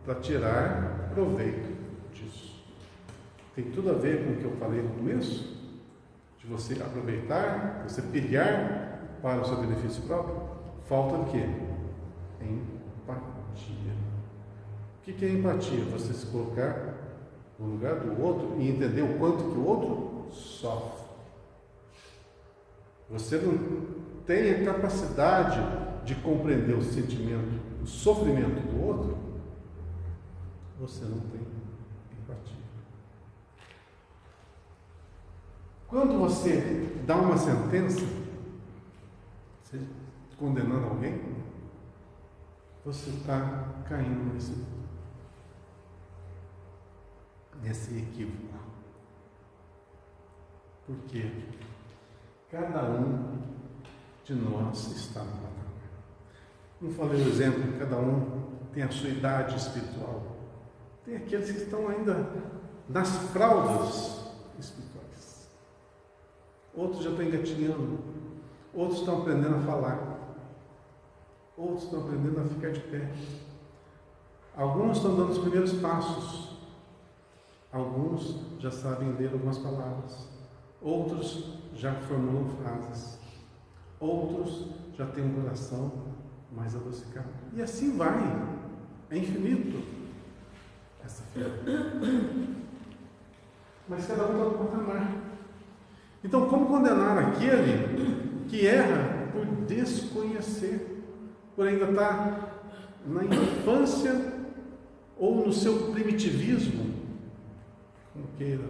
Para tirar proveito disso. Tem tudo a ver com o que eu falei no começo, de você aproveitar, você pilhar para o seu benefício próprio. Falta de quê? Empatia. O que é empatia? Você se colocar no lugar do outro e entender o quanto que o outro sofre. Você não tem a capacidade de compreender o sentimento, o sofrimento do outro, você não tem empatia. Quando você dá uma sentença, você condenando alguém, você está caindo nesse equívoco. Porque cada um de nós está no patamar. Não falei o exemplo, cada um tem a sua idade espiritual. Tem aqueles que estão ainda nas fraldas espirituais. Outros já estão engatinhando. Outros estão aprendendo a falar. Outros estão aprendendo a ficar de pé. Alguns estão dando os primeiros passos. Alguns já sabem ler algumas palavras. Outros já formulam frases. Outros já têm um coração mais adocicado. E assim vai. É infinito essa fé. Mas cada um está no patamar. Então, como condenar aquele que erra por desconhecer, por ainda estar na infância ou no seu primitivismo, como queira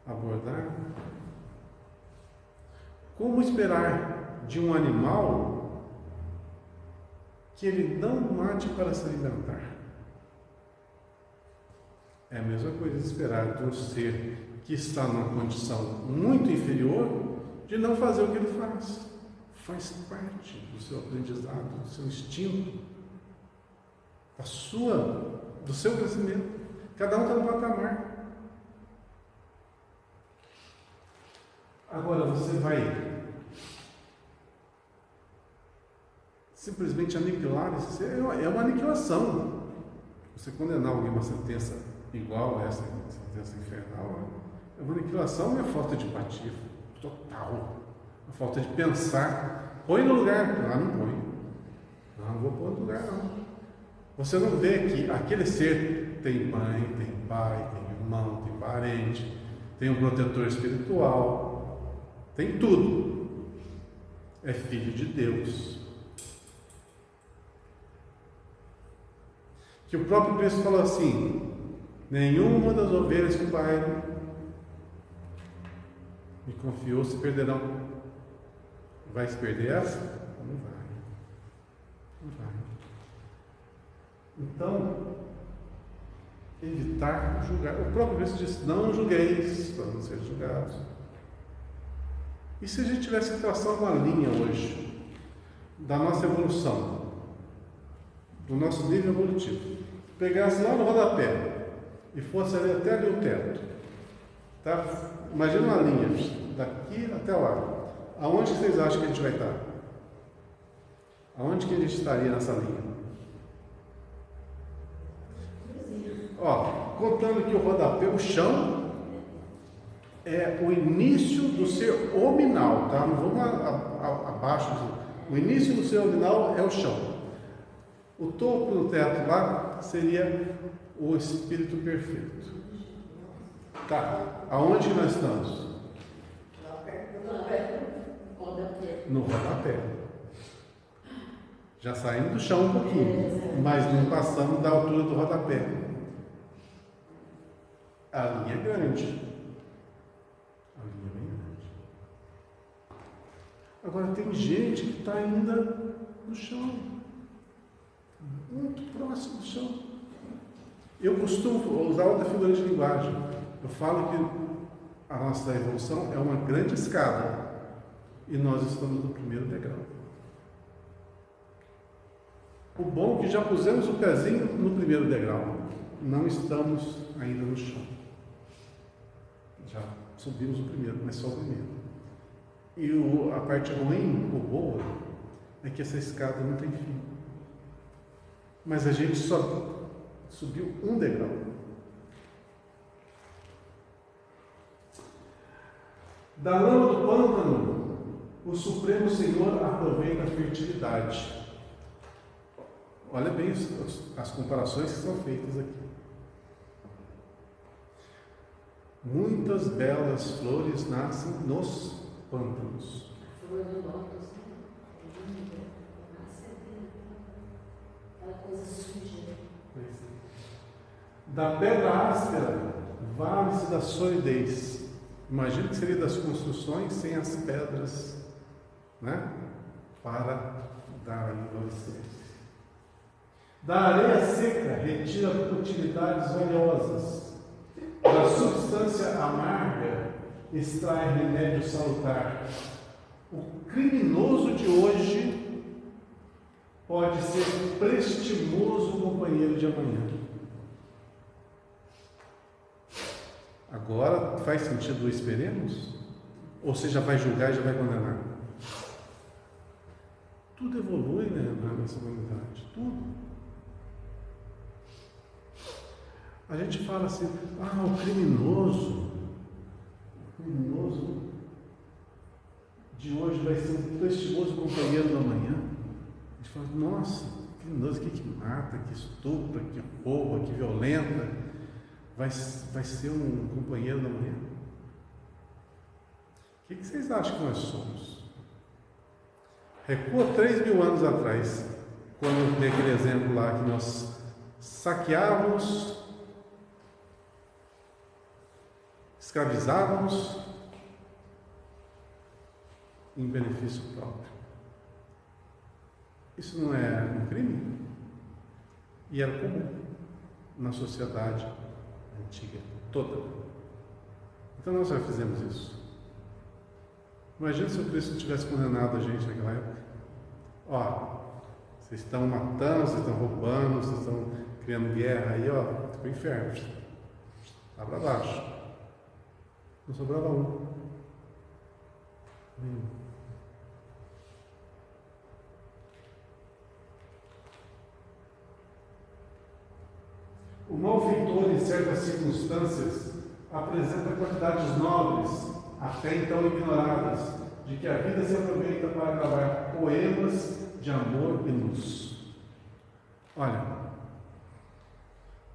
abordar? Como esperar de um animal que ele não mate para se alimentar? É a mesma coisa esperar de um ser que está numa condição muito inferior de não fazer o que ele faz. Faz parte do seu aprendizado, do seu instinto, do seu crescimento. Cada um está no patamar. Agora você vai simplesmente aniquilar esse ser. É uma aniquilação. Você condenar alguém a uma sentença igual a essa sentença infernal é uma aniquilação, é falta de empatia total, a falta de pensar. Põe no lugar. Não põe. Não vou pôr no lugar, não. Você não vê que aquele ser tem mãe, tem pai, tem irmão, tem parente, tem um protetor espiritual, tem tudo. É filho de Deus. Que o próprio Cristo falou assim: nenhuma das ovelhas que o Pai me confiou se perderão. Vai se perder essa? Não vai. Não vai. Então, evitar julgar. O próprio Cristo disse: não julgueis para não ser julgados. E se a gente tivesse que traçar uma linha hoje da nossa evolução, do nosso nível evolutivo, pegasse lá no rodapé e fosse ali até ali o teto, tá? Imagina uma linha daqui até lá. Aonde vocês acham que a gente vai estar? Aonde que a gente estaria nessa linha? Ó, contando que o rodapé, o chão é o início do ser hominal, tá? Não vamos abaixo. O início do ser hominal é o chão. O topo do teto lá seria o espírito perfeito. Tá? Aonde nós estamos? No rodapé. Já saímos do chão um pouquinho, mas não passamos da altura do rodapé. A linha é grande. A linha é bem grande. Agora tem gente que está ainda no chão, muito próximo do chão. Eu costumo usar outra figura de linguagem. Eu falo que a nossa evolução é uma grande escada e nós estamos no primeiro degrau. O bom é que já pusemos o pezinho no primeiro degrau, não estamos ainda no chão. Já subimos o primeiro, mas só o primeiro. E a parte ruim ou boa é que essa escada não tem fim. Mas a gente só subiu um degrau. Da lama do pântano, o Supremo Senhor aproveita a fertilidade. Olha bem as comparações que são feitas aqui. Muitas belas flores nascem nos pântanos. A flor do lótus, né? É linda, nasce ali, aquela coisa suja. Da pedra áspera, vale-se da solidez. Imagina que seria das construções sem as pedras, né? Para dar envelhecer. Da areia seca, retira utilidades valiosas. Da substância amarga, extrai remédio salutar. O criminoso de hoje pode ser prestimoso companheiro de amanhã. Agora faz sentido o esperemos? Ou você já vai julgar e já vai condenar? Tudo evolui, né, na nossa humanidade, tudo. A gente fala assim, o criminoso de hoje vai ser um prestimoso companheiro do amanhã. A gente fala, nossa, criminoso que mata, que estupra, que rouba, que violenta, vai ser um companheiro da manhã? O que vocês acham que nós somos? Recua 3.000 anos atrás, quando eu dei aquele exemplo lá que nós saqueávamos, escravizávamos em benefício próprio. Isso não é um crime? E era comum na sociedade antiga toda. Então nós já fizemos isso. Imagina se o Cristo tivesse condenado a gente naquela época. Vocês estão matando, vocês estão roubando, vocês estão criando guerra aí, para o inferno. Lá para baixo. Não sobrava um. Nenhum. O malfeitor, em certas circunstâncias, apresenta quantidades nobres, até então ignoradas, de que a vida se aproveita para gravar poemas de amor e luz. Olha,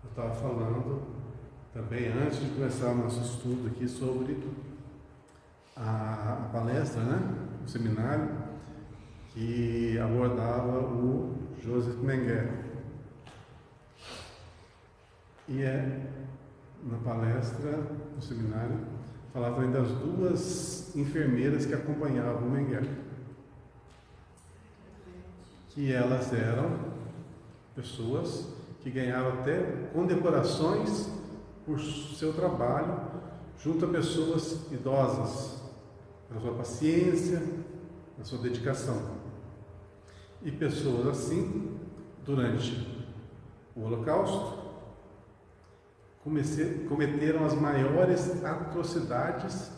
eu estava falando também antes de começar o nosso estudo aqui sobre a palestra, né? O seminário que abordava o Joseph Mengele. E na palestra, no seminário, falava também das 2 enfermeiras que acompanhavam o Mengele. Que elas eram pessoas que ganharam até condecorações por seu trabalho junto a pessoas idosas, pela sua paciência, pela sua dedicação. E pessoas assim, durante o Holocausto, cometeram as maiores atrocidades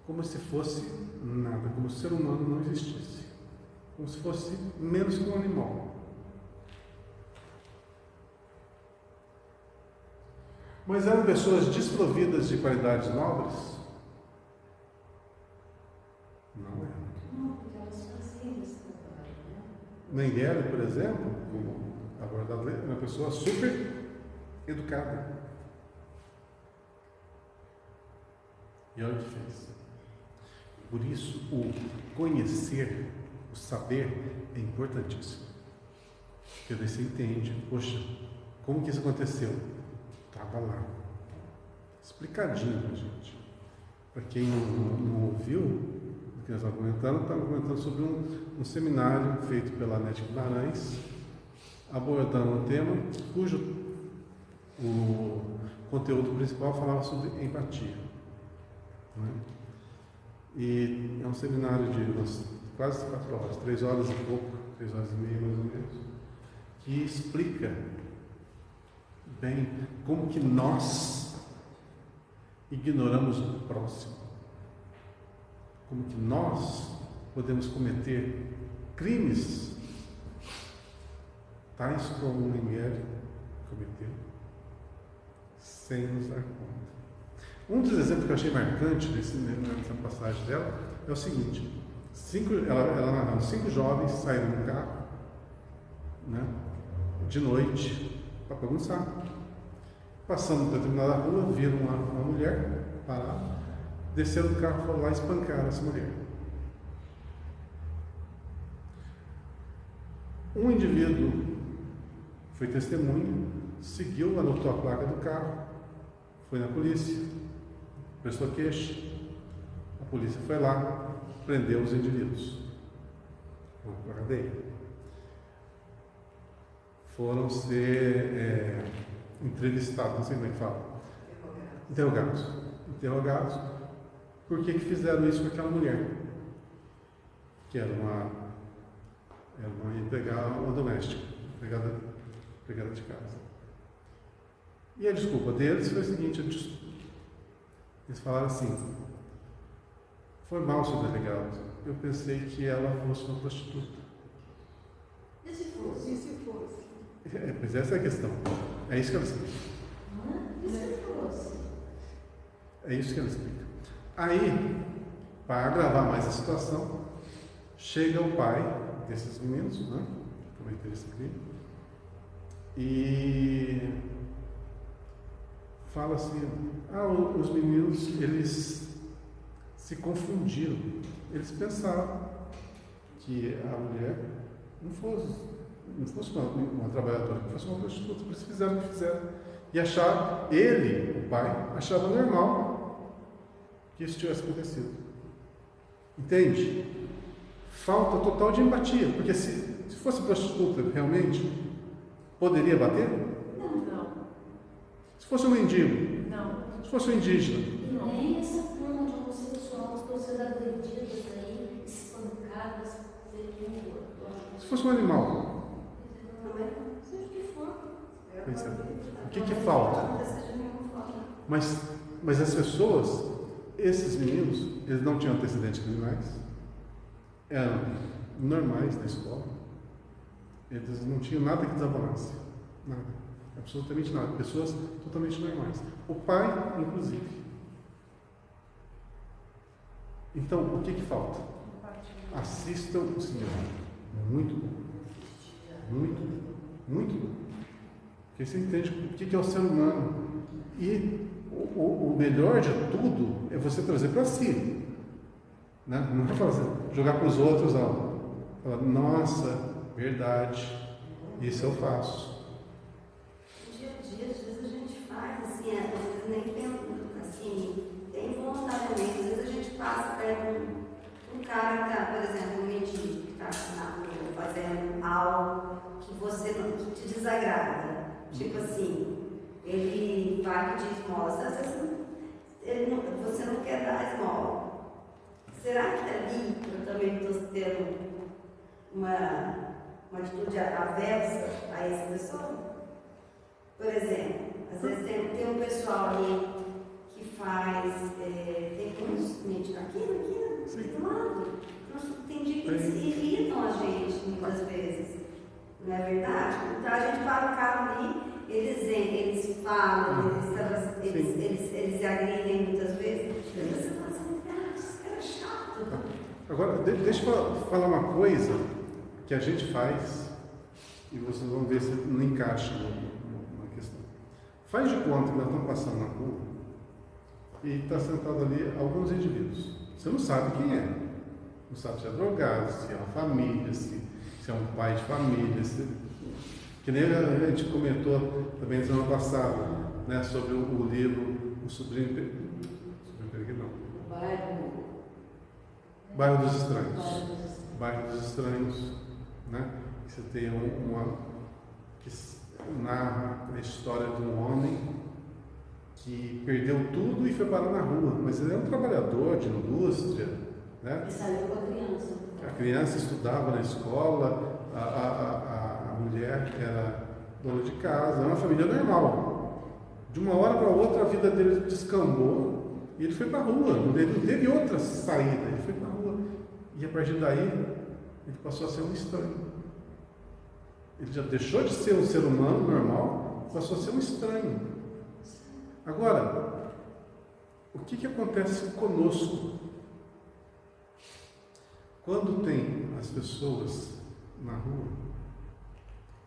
como se fosse nada, como se o ser humano não existisse, como se fosse menos que um animal. Mas eram pessoas desprovidas de qualidades nobres? Mengele, por exemplo, como abordado, é uma pessoa super educada. E olha o que fez. Por isso, o conhecer, o saber é importantíssimo. Porque daí você entende, poxa, como que isso aconteceu? Estava lá. Explicadinho pra gente. Para quem não ouviu o que nós estamos comentando sobre um seminário feito pela Nete Guimarães, abordando um tema cujo o conteúdo principal falava sobre empatia. Né? E é um seminário de quase 4 horas, 3 horas e pouco, 3 horas e meia mais ou menos, que explica bem como que nós ignoramos o próximo, como que nós podemos cometer crimes tais como o Mengele cometeu, sem nos dar conta. Um dos exemplos que eu achei marcante nessa passagem dela é o seguinte: ela narrando 5 jovens saíram de um carro, né, de noite para bagunçar. Passando por determinada rua, viram uma mulher parar, desceram do carro, foram lá e espancaram essa mulher. Um indivíduo foi testemunha, seguiu, anotou a placa do carro, foi na polícia, prestou queixa, a polícia foi lá, prendeu os indivíduos, foram para a cadeia. Foram ser entrevistados, não sei como é que fala, interrogados, por que fizeram isso com aquela mulher, que era uma doméstica, empregada de casa. E a desculpa deles foi a seguinte: eles falaram assim: foi mal, senhor delegado, eu pensei que ela fosse uma prostituta. E se fosse? E se fosse? Pois essa é a questão. É isso que ela explica. E se fosse? É isso que ela explica. Aí, para agravar mais a situação, chega o pai desses meninos, né, que cometeram esse crime, e fala assim: os meninos, eles se confundiram. Eles pensaram que a mulher não fosse uma trabalhadora, que fosse uma prostituta, por isso fizeram o que fizeram. E acharam, o pai, achava normal que isso tivesse acontecido. Entende? Falta total de empatia, porque se fosse prostituta realmente, poderia bater? Não. Se fosse um mendigo? Não. Se fosse um indígena? E nem essa turma de homossexuais estão sendo agredidas aí, espancadas, Se fosse um animal? seja o que for. Pois é. O que falta? Mas as pessoas, esses meninos, eles não tinham antecedentes criminais, eram normais na escola, eles não tinham nada que desabalasse, nada, absolutamente nada, pessoas totalmente normais. O pai, inclusive. Então, o que falta? Assistam o cinema. Muito bom. Muito bom. Porque você entende o que é o ser humano. E o melhor de tudo é você trazer para si. Né? Não é fazer, jogar para os outros, não. Falar: nossa, verdade, isso eu faço. No dia a dia, às vezes a gente faz assim, às vezes nem tem, assim, tem voluntariamente, às vezes a gente passa perto de um cara que está, por exemplo, um mendigo, que está na rua fazendo algo que te desagrada. Tipo assim, ele vai pedir esmola, às vezes você não quer dar esmola. Será que ali eu também estou tendo uma atitude aversa a essa pessoa? Por exemplo, às vezes tem um pessoal ali que faz, tem uns aqui do lado. Tem dia que eles irritam a gente muitas vezes. Não é verdade? Então a gente para o carro ali, eles falam, eles agridem muitas vezes. Você fala assim: esse cara é chato. Agora, deixa eu falar uma coisa que a gente faz, e vocês vão ver se não encaixa na questão. Faz de conta que nós estamos passando na rua e está sentado ali alguns indivíduos. Você não sabe quem é. Não sabe se é drogado, se é uma família, se é um pai de família. Que nem a gente comentou também na semana passada, né, sobre o livro O Sobrinho Peregrino. Bairro dos Estranhos. Bairro dos Estranhos, né? Você tem que narra a história de um homem que perdeu tudo e foi parar na rua, mas ele é um trabalhador de indústria, né? E saiu com a criança. A criança estudava na escola, a mulher era dona de casa, é uma família normal. De uma hora para outra a vida dele descambou e ele foi para a rua, não teve outra saída, ele foi para a rua. E a partir daí ele passou a ser um estranho. Ele já deixou de ser um ser humano normal, passou a ser um estranho. Agora, o que acontece conosco? Quando tem as pessoas na rua,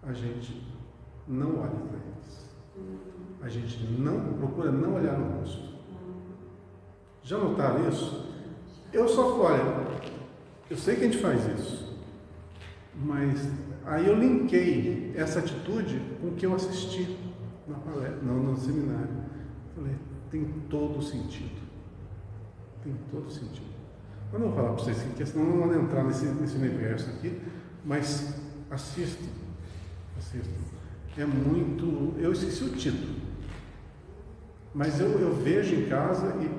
a gente não olha para eles. A gente procura não olhar no rosto. Já notaram isso? Eu só olha, eu sei que a gente faz isso, mas aí eu linkei essa atitude com o que eu assisti na palestra, no seminário. Falei, tem todo sentido. Tem todo sentido. Eu não vou falar para vocês aqui, porque senão não vão entrar nesse universo aqui, mas assistam. É muito. Eu esqueci o título, mas eu vejo em casa e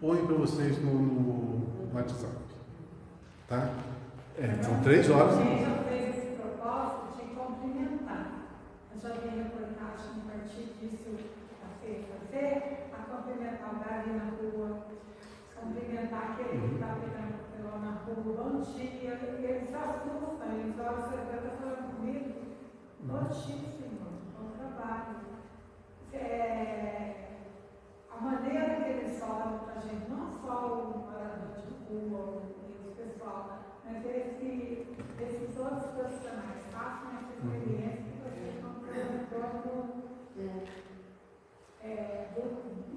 ponho para vocês no WhatsApp. Tá? São 3 horas. A gente já fez esse propósito de cumprimentar. Eu já vi reportagem a partir disso a cumprimentar o Davi na rua, cumprimentar aquele que está pegando na rua, bom dia, e eles assustam, eles olham, você está falando comigo? Bom dia, Senhor, bom trabalho. A maneira que eles falam para a gente, não só o morador de rua, o pessoal, mas esses outros profissionais façam essa experiência que vocês vão ter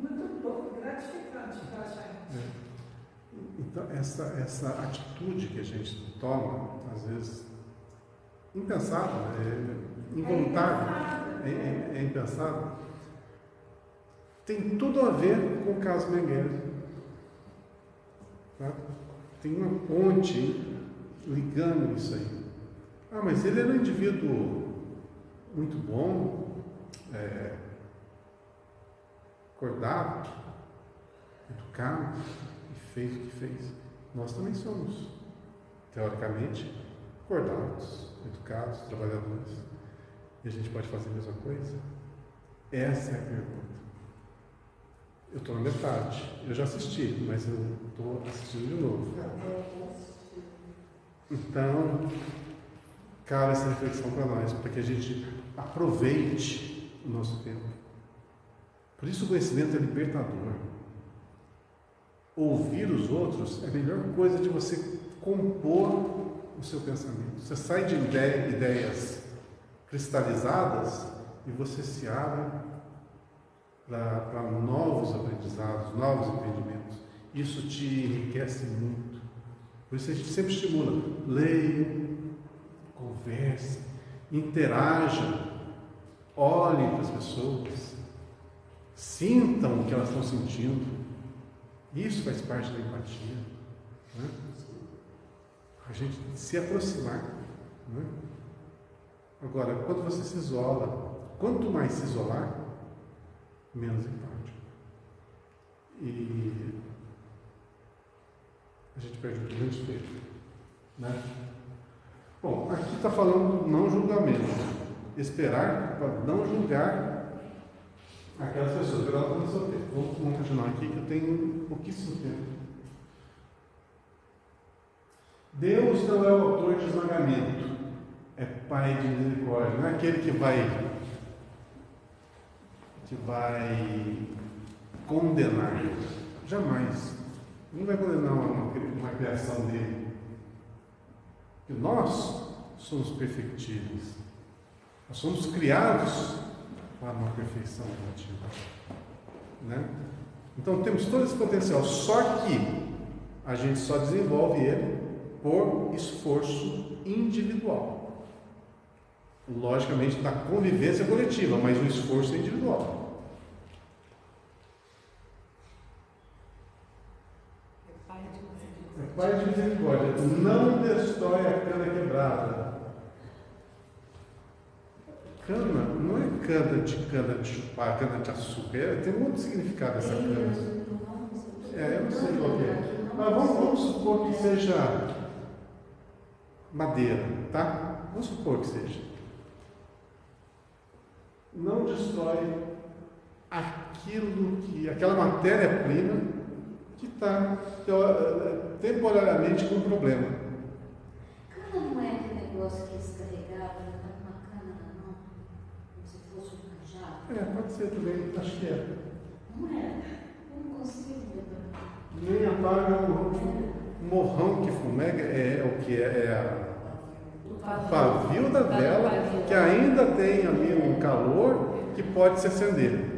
muito bom, gratificante para a gente. Então, essa atitude que a gente toma, às vezes, impensada, involuntária, é impensada, tem tudo a ver com o caso Mengele. Tá? Tem uma ponte ligando isso aí. Mas ele era um indivíduo muito bom, acordado, educado, e fez o que fez. Nós também somos, teoricamente, acordados, educados, trabalhadores. E a gente pode fazer a mesma coisa? Essa é a pergunta. Eu estou na metade. Eu já assisti, mas eu estou assistindo de novo. Então, cabe essa reflexão para nós, para que a gente aproveite o nosso tempo. Por isso o conhecimento é libertador. Ouvir os outros é a melhor coisa de você compor o seu pensamento. Você sai de ideias cristalizadas e você se abre para novos aprendizados, novos entendimentos. Isso te enriquece muito. Por isso a gente sempre estimula. Leiam, conversem, interajam, olhem para as pessoas, sintam o que elas estão sentindo. Isso faz parte da empatia. Né? A gente se aproximar. Né? Agora, quando você se isola, quanto mais se isolar, menos empático. E a gente perde o grande feito. Né? Bom, aqui está falando do não julgamento. Esperar para não julgar aquelas pessoas. Pelo menos no seu tempo. Vamos continuar aqui, que eu tenho pouquíssimo tempo. Deus não é o autor de esmagamento, é Pai de misericórdia. Não é aquele que vai condenar. Jamais. Não vai condenar uma criação dele. Porque nós somos perfectíveis. Nós somos criados para uma perfeição relativa, né? Então temos todo esse potencial, só que a gente só desenvolve ele por esforço individual. Logicamente da convivência coletiva, mas o esforço é individual. É Pai de misericórdia, não destrói a cana quebrada. Cana não é cana de chupar, cana de açúcar, tem um outro significado essa cana. Eu não sei qual que é. Mas vamos supor que seja madeira, tá? Vamos supor que seja. Não destrói aquela matéria-prima que está temporariamente com um problema. Cana não é aquele negócio que é descarregado, está com uma cana na mão, como se fosse um cajado? Pode ser também, acho que é. Não é? Eu não consigo lembrar. Nem apaga o morrão que fumega, o que o pavio da vela, que ainda tem ali um calor que pode se acender.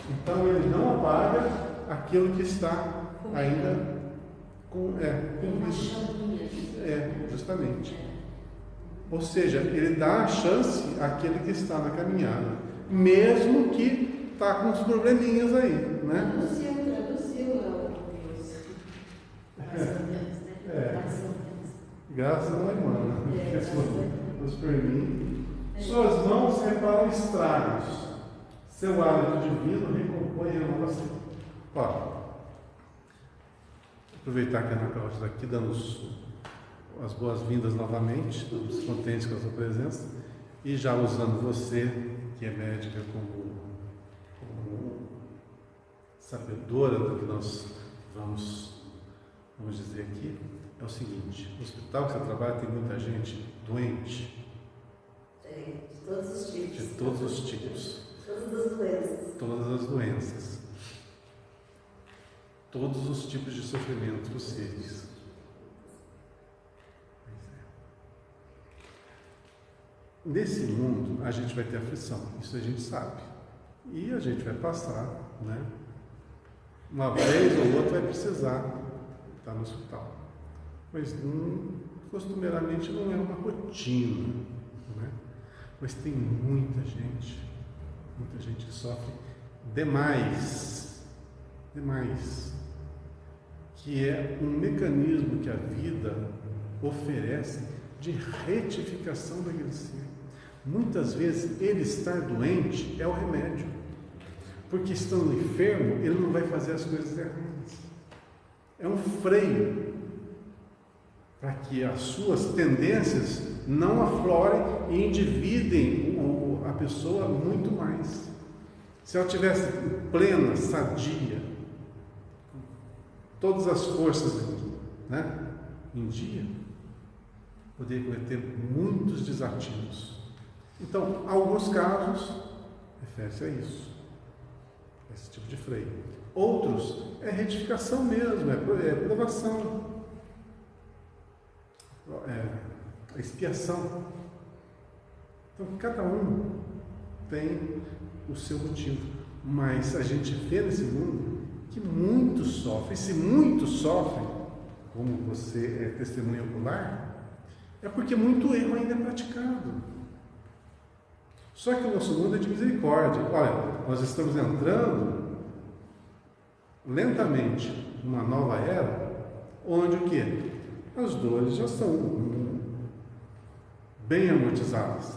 Então ele não apaga aquilo que está ainda com vício. Justamente. Ou seja, ele dá a chance àquele que está na caminhada, mesmo que está com uns probleminhas aí, né? Traduziu, Graças a irmã, Deus por mim. Suas mãos reparam estragos, seu hálito divino recompõe a renovação. Aproveitar que a Ana Cláudia está aqui dando as boas-vindas novamente, estamos contentes com a sua presença, e já usando você, que é médica, como sabedora do que nós vamos dizer aqui, é o seguinte: no hospital que você trabalha tem muita gente doente. De todos os tipos. De todos os tipos. Todas as doenças. Todas as doenças. Todos os tipos de sofrimento possíveis. Nesse mundo a gente vai ter aflição, isso a gente sabe. E a gente vai passar, né? Uma vez ou outra vai precisar estar no hospital. Mas costumeiramente não é uma rotina, né? Mas tem muita gente que sofre demais, que é um mecanismo que a vida oferece de retificação daquele ser. Muitas vezes ele estar doente é o remédio, porque estando enfermo ele não vai fazer as coisas erradas. É um freio para que as suas tendências não aflorem e endividem a pessoa muito mais. Se ela tivesse plena, sadia, todas as forças, né, em dia, poderia cometer muitos desatinos. Então, alguns casos refere-se a isso, esse tipo de freio. Outros é retificação mesmo, é provação, a expiação. Então, cada um tem o seu motivo, mas a gente vê nesse mundo que muitos sofrem. E se muitos sofrem, como você é testemunha ocular, é porque muito erro ainda é praticado. Só que o nosso mundo é de misericórdia. Olha, nós estamos entrando lentamente numa nova era, onde o quê? As dores já são bem amortizadas.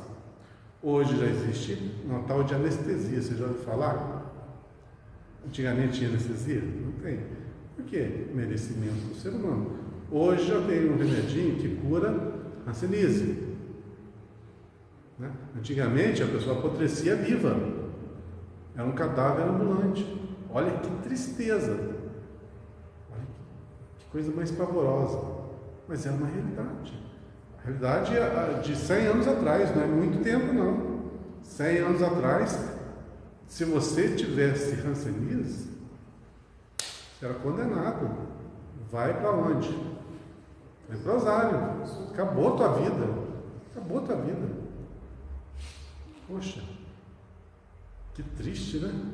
Hoje já existe uma tal de anestesia, você já ouviu falar? Antigamente tinha anestesia? Não tem. Por quê? Merecimento do ser humano. Hoje já tem um remedinho que cura a hanseníase. Né? Antigamente a pessoa apodrecia viva, era um cadáver ambulante. Olha que tristeza, olha que coisa mais pavorosa, mas era uma realidade. A realidade de 100 anos atrás, não é muito tempo não. 100 anos atrás, se você tivesse hanseníase, você era condenado. Vai para onde? Vai para Osório. Acabou a tua vida. Acabou a tua vida. Poxa, que triste, né?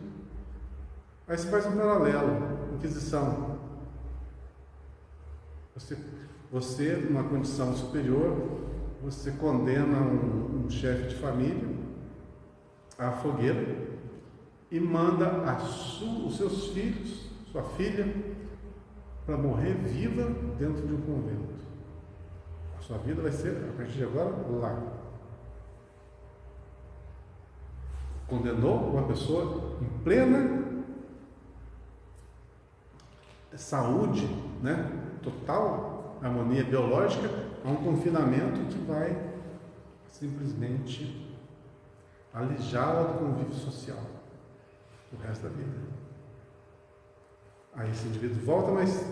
Aí você faz um paralelo, Inquisição. Você numa condição superior, você condena um chefe de família à fogueira e manda os seus filhos, sua filha, para morrer viva dentro de um convento. A sua vida vai ser, a partir de agora, lá. Condenou uma pessoa em plena saúde, né? Total harmonia biológica, a um confinamento que vai simplesmente alijá-la do convívio social o resto da vida. Aí esse indivíduo volta mais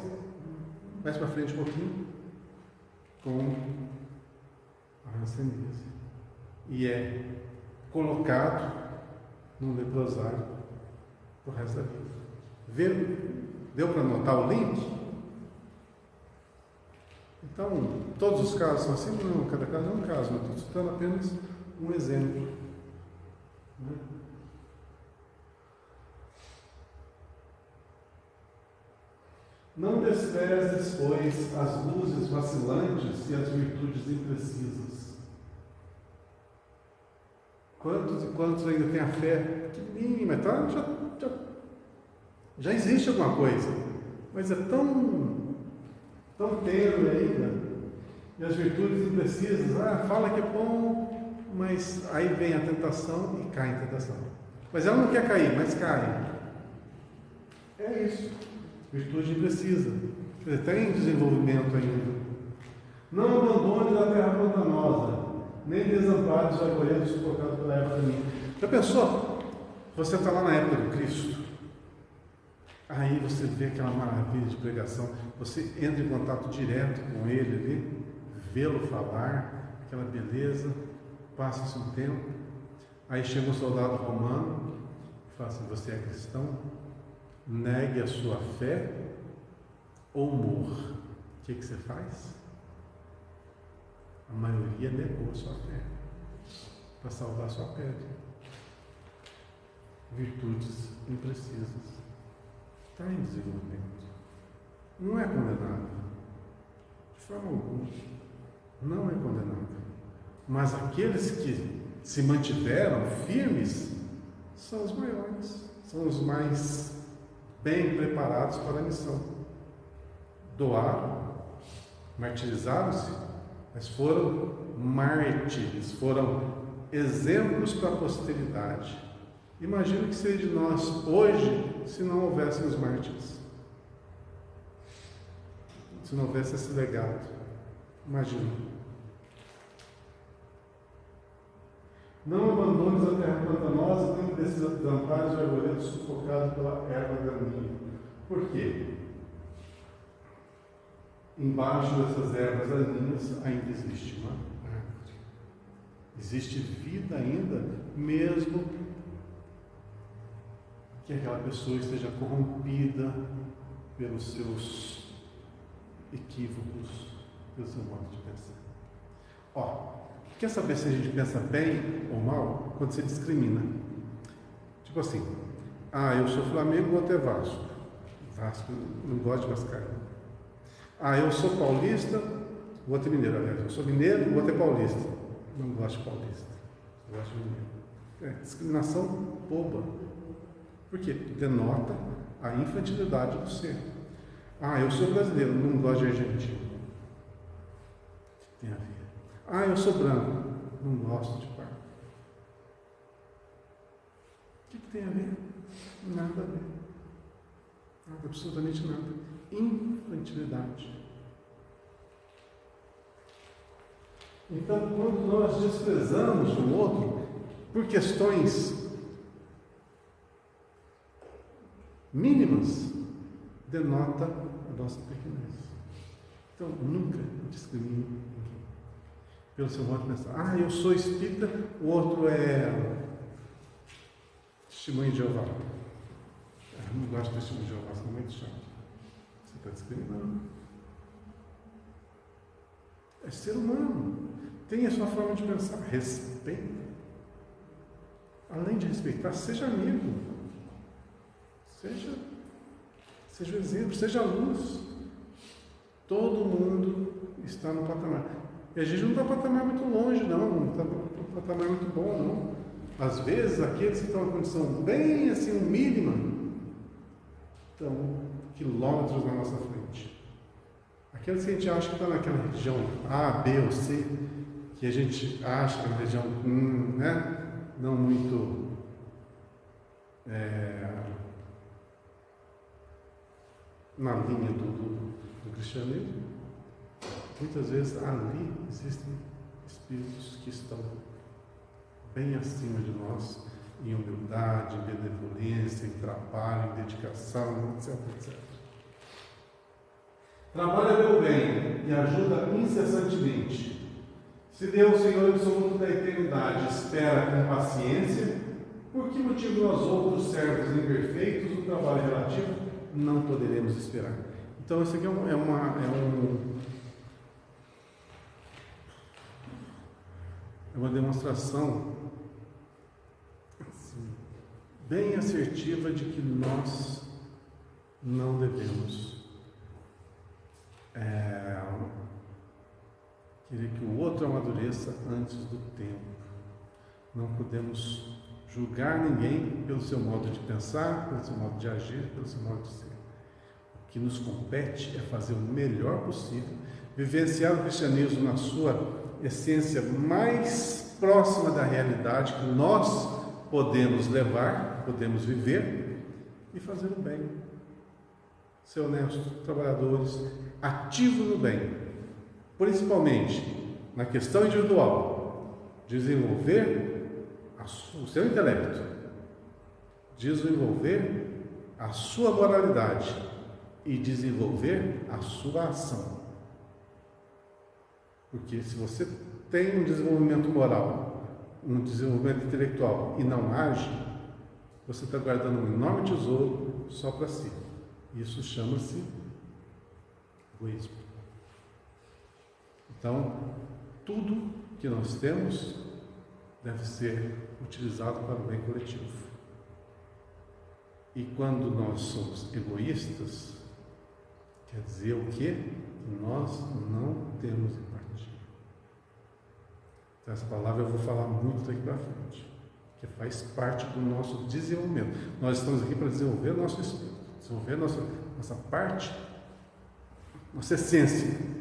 para frente um pouquinho com a hanseníase e é colocado num leprosário o resto da vida. Deu para notar o link? Então, todos os casos são assim? Não, cada caso é um caso, mas estou citando apenas um exemplo. Né? Não desprezes, pois, as luzes vacilantes e as virtudes imprecisas. Quantos e quantos ainda têm a fé pequenininha, mas já existe alguma coisa, mas é tão tênue ainda. E as virtudes imprecisas, fala que é bom, mas aí vem a tentação e cai em tentação. Mas ela não quer cair, mas cai. É isso. Virtude imprecisa. Quer dizer, tem desenvolvimento ainda. Não abandones a terra pantanosa, nem desampares o arvoredo sufocado pela erva daninha. Já pensou? Você está lá na época do Cristo. Aí você vê aquela maravilha de pregação. Você entra em contato direto com ele ali, vê-lo falar, aquela beleza. Passa-se um tempo. Aí chega um soldado romano e fala assim: você é cristão? Negue a sua fé ou morra. O que você faz? A maioria negou a sua fé para salvar a sua pele. Virtudes imprecisas. Está em desenvolvimento. Não é condenável. De forma alguma. Não é condenável. Mas aqueles que se mantiveram firmes são os maiores. São os mais bem preparados para a missão. Doaram, martirizaram-se, mas foram mártires, foram exemplos para a posteridade. Imagina o que seria de nós hoje se não houvéssemos mártires, se não houvesse esse legado. Imagina. Não abandones a terra pantanosa, nem desampares o arvoredo sufocado pela erva daninha. Por quê? Embaixo dessas ervas daninhas ainda existe uma árvore. Existe vida ainda, mesmo que aquela pessoa esteja corrompida pelos seus equívocos, pelo seu modo de pensar. Quer saber se a gente pensa bem ou mal? Quando você discrimina. Tipo assim, eu sou Flamengo, o outro é Vasco. Vasco, não gosto de vascaíno. Eu sou paulista, o outro é mineiro. Aliás, eu sou mineiro, o outro é paulista. Não gosto de paulista, eu gosto de mineiro. Discriminação boba. Por quê? Denota a infantilidade do ser. Eu sou brasileiro, não gosto de argentino. O que tem a ver? Eu sou branco, não gosto de pardo. O que tem a ver? Nada a ver. Nada, absolutamente nada. Infantilidade. Então, quando nós desprezamos o outro por questões mínimas, denota a nossa pequenez. Então, nunca discrimine ninguém pelo seu modo de pensar. Eu sou espírita, o outro é testemunho de Jeová. Eu não gosto de testemunho de Jeová, são muito chato. Você está discriminando. É ser humano. Tem a sua forma de pensar. Respeita. Além de respeitar, seja amigo. Seja o exemplo, seja a luz. Todo mundo está no patamar. E a gente não está no patamar muito longe, não está no patamar muito bom, não. Às vezes, aqueles que estão em condição bem assim, mínima, estão quilômetros na nossa frente. Aqueles que a gente acha que estão naquela região A, B ou C, que a gente acha que é uma região não muito na linha do cristianismo, muitas vezes ali existem espíritos que estão bem acima de nós, em humildade, em benevolência, em trabalho, em dedicação, etc, etc. Trabalha pelo bem e ajuda incessantemente. Se Deus, Senhor absoluto da eternidade, espera com paciência, por que motivo nós outros servos imperfeitos do trabalho relativo não poderemos esperar? Então isso aqui é uma demonstração assim, bem assertiva de que nós não devemos querer que o outro amadureça antes do tempo. Não podemos julgar ninguém pelo seu modo de pensar, pelo seu modo de agir, pelo seu modo de ser. O que nos compete é fazer o melhor possível, vivenciar o cristianismo na sua essência mais próxima da realidade que nós podemos levar, podemos viver e fazer o bem. Ser honesto, trabalhadores, ativo no bem. Principalmente na questão individual, desenvolver o seu intelecto, desenvolver a sua moralidade e desenvolver a sua ação. Porque se você tem um desenvolvimento moral, um desenvolvimento intelectual e não age, você está guardando um enorme tesouro só para si. Isso chama-se egoísmo. Então, tudo que nós temos deve ser utilizado para o bem coletivo. E quando nós somos egoístas, quer dizer o quê? Nós não temos empatia. Então, essa palavra eu vou falar muito daqui para frente, que faz parte do nosso desenvolvimento. Nós estamos aqui para desenvolver o nosso espírito, desenvolver nossa parte, nossa essência.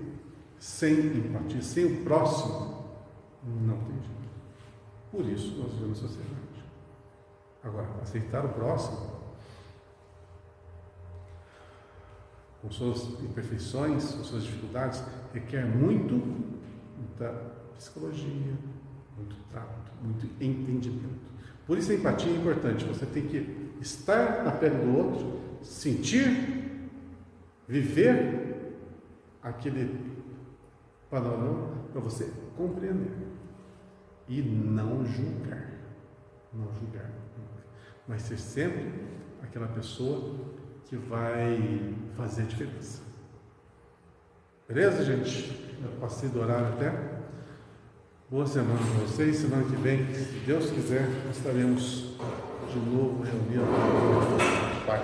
Sem empatia, sem o próximo, não tem jeito. Por isso nós vivemos sociedade. Agora, aceitar o próximo, com suas imperfeições, com suas dificuldades, requer muita psicologia, muito tato, muito entendimento. Por isso a empatia é importante. Você tem que estar na pele do outro, sentir, viver aquele panorama para você compreender e não julgar, mas ser sempre aquela pessoa que vai fazer a diferença. Beleza, gente? Eu passei do horário até. Boa semana para vocês. Semana que vem, se Deus quiser, estaremos de novo reunidos. Pai.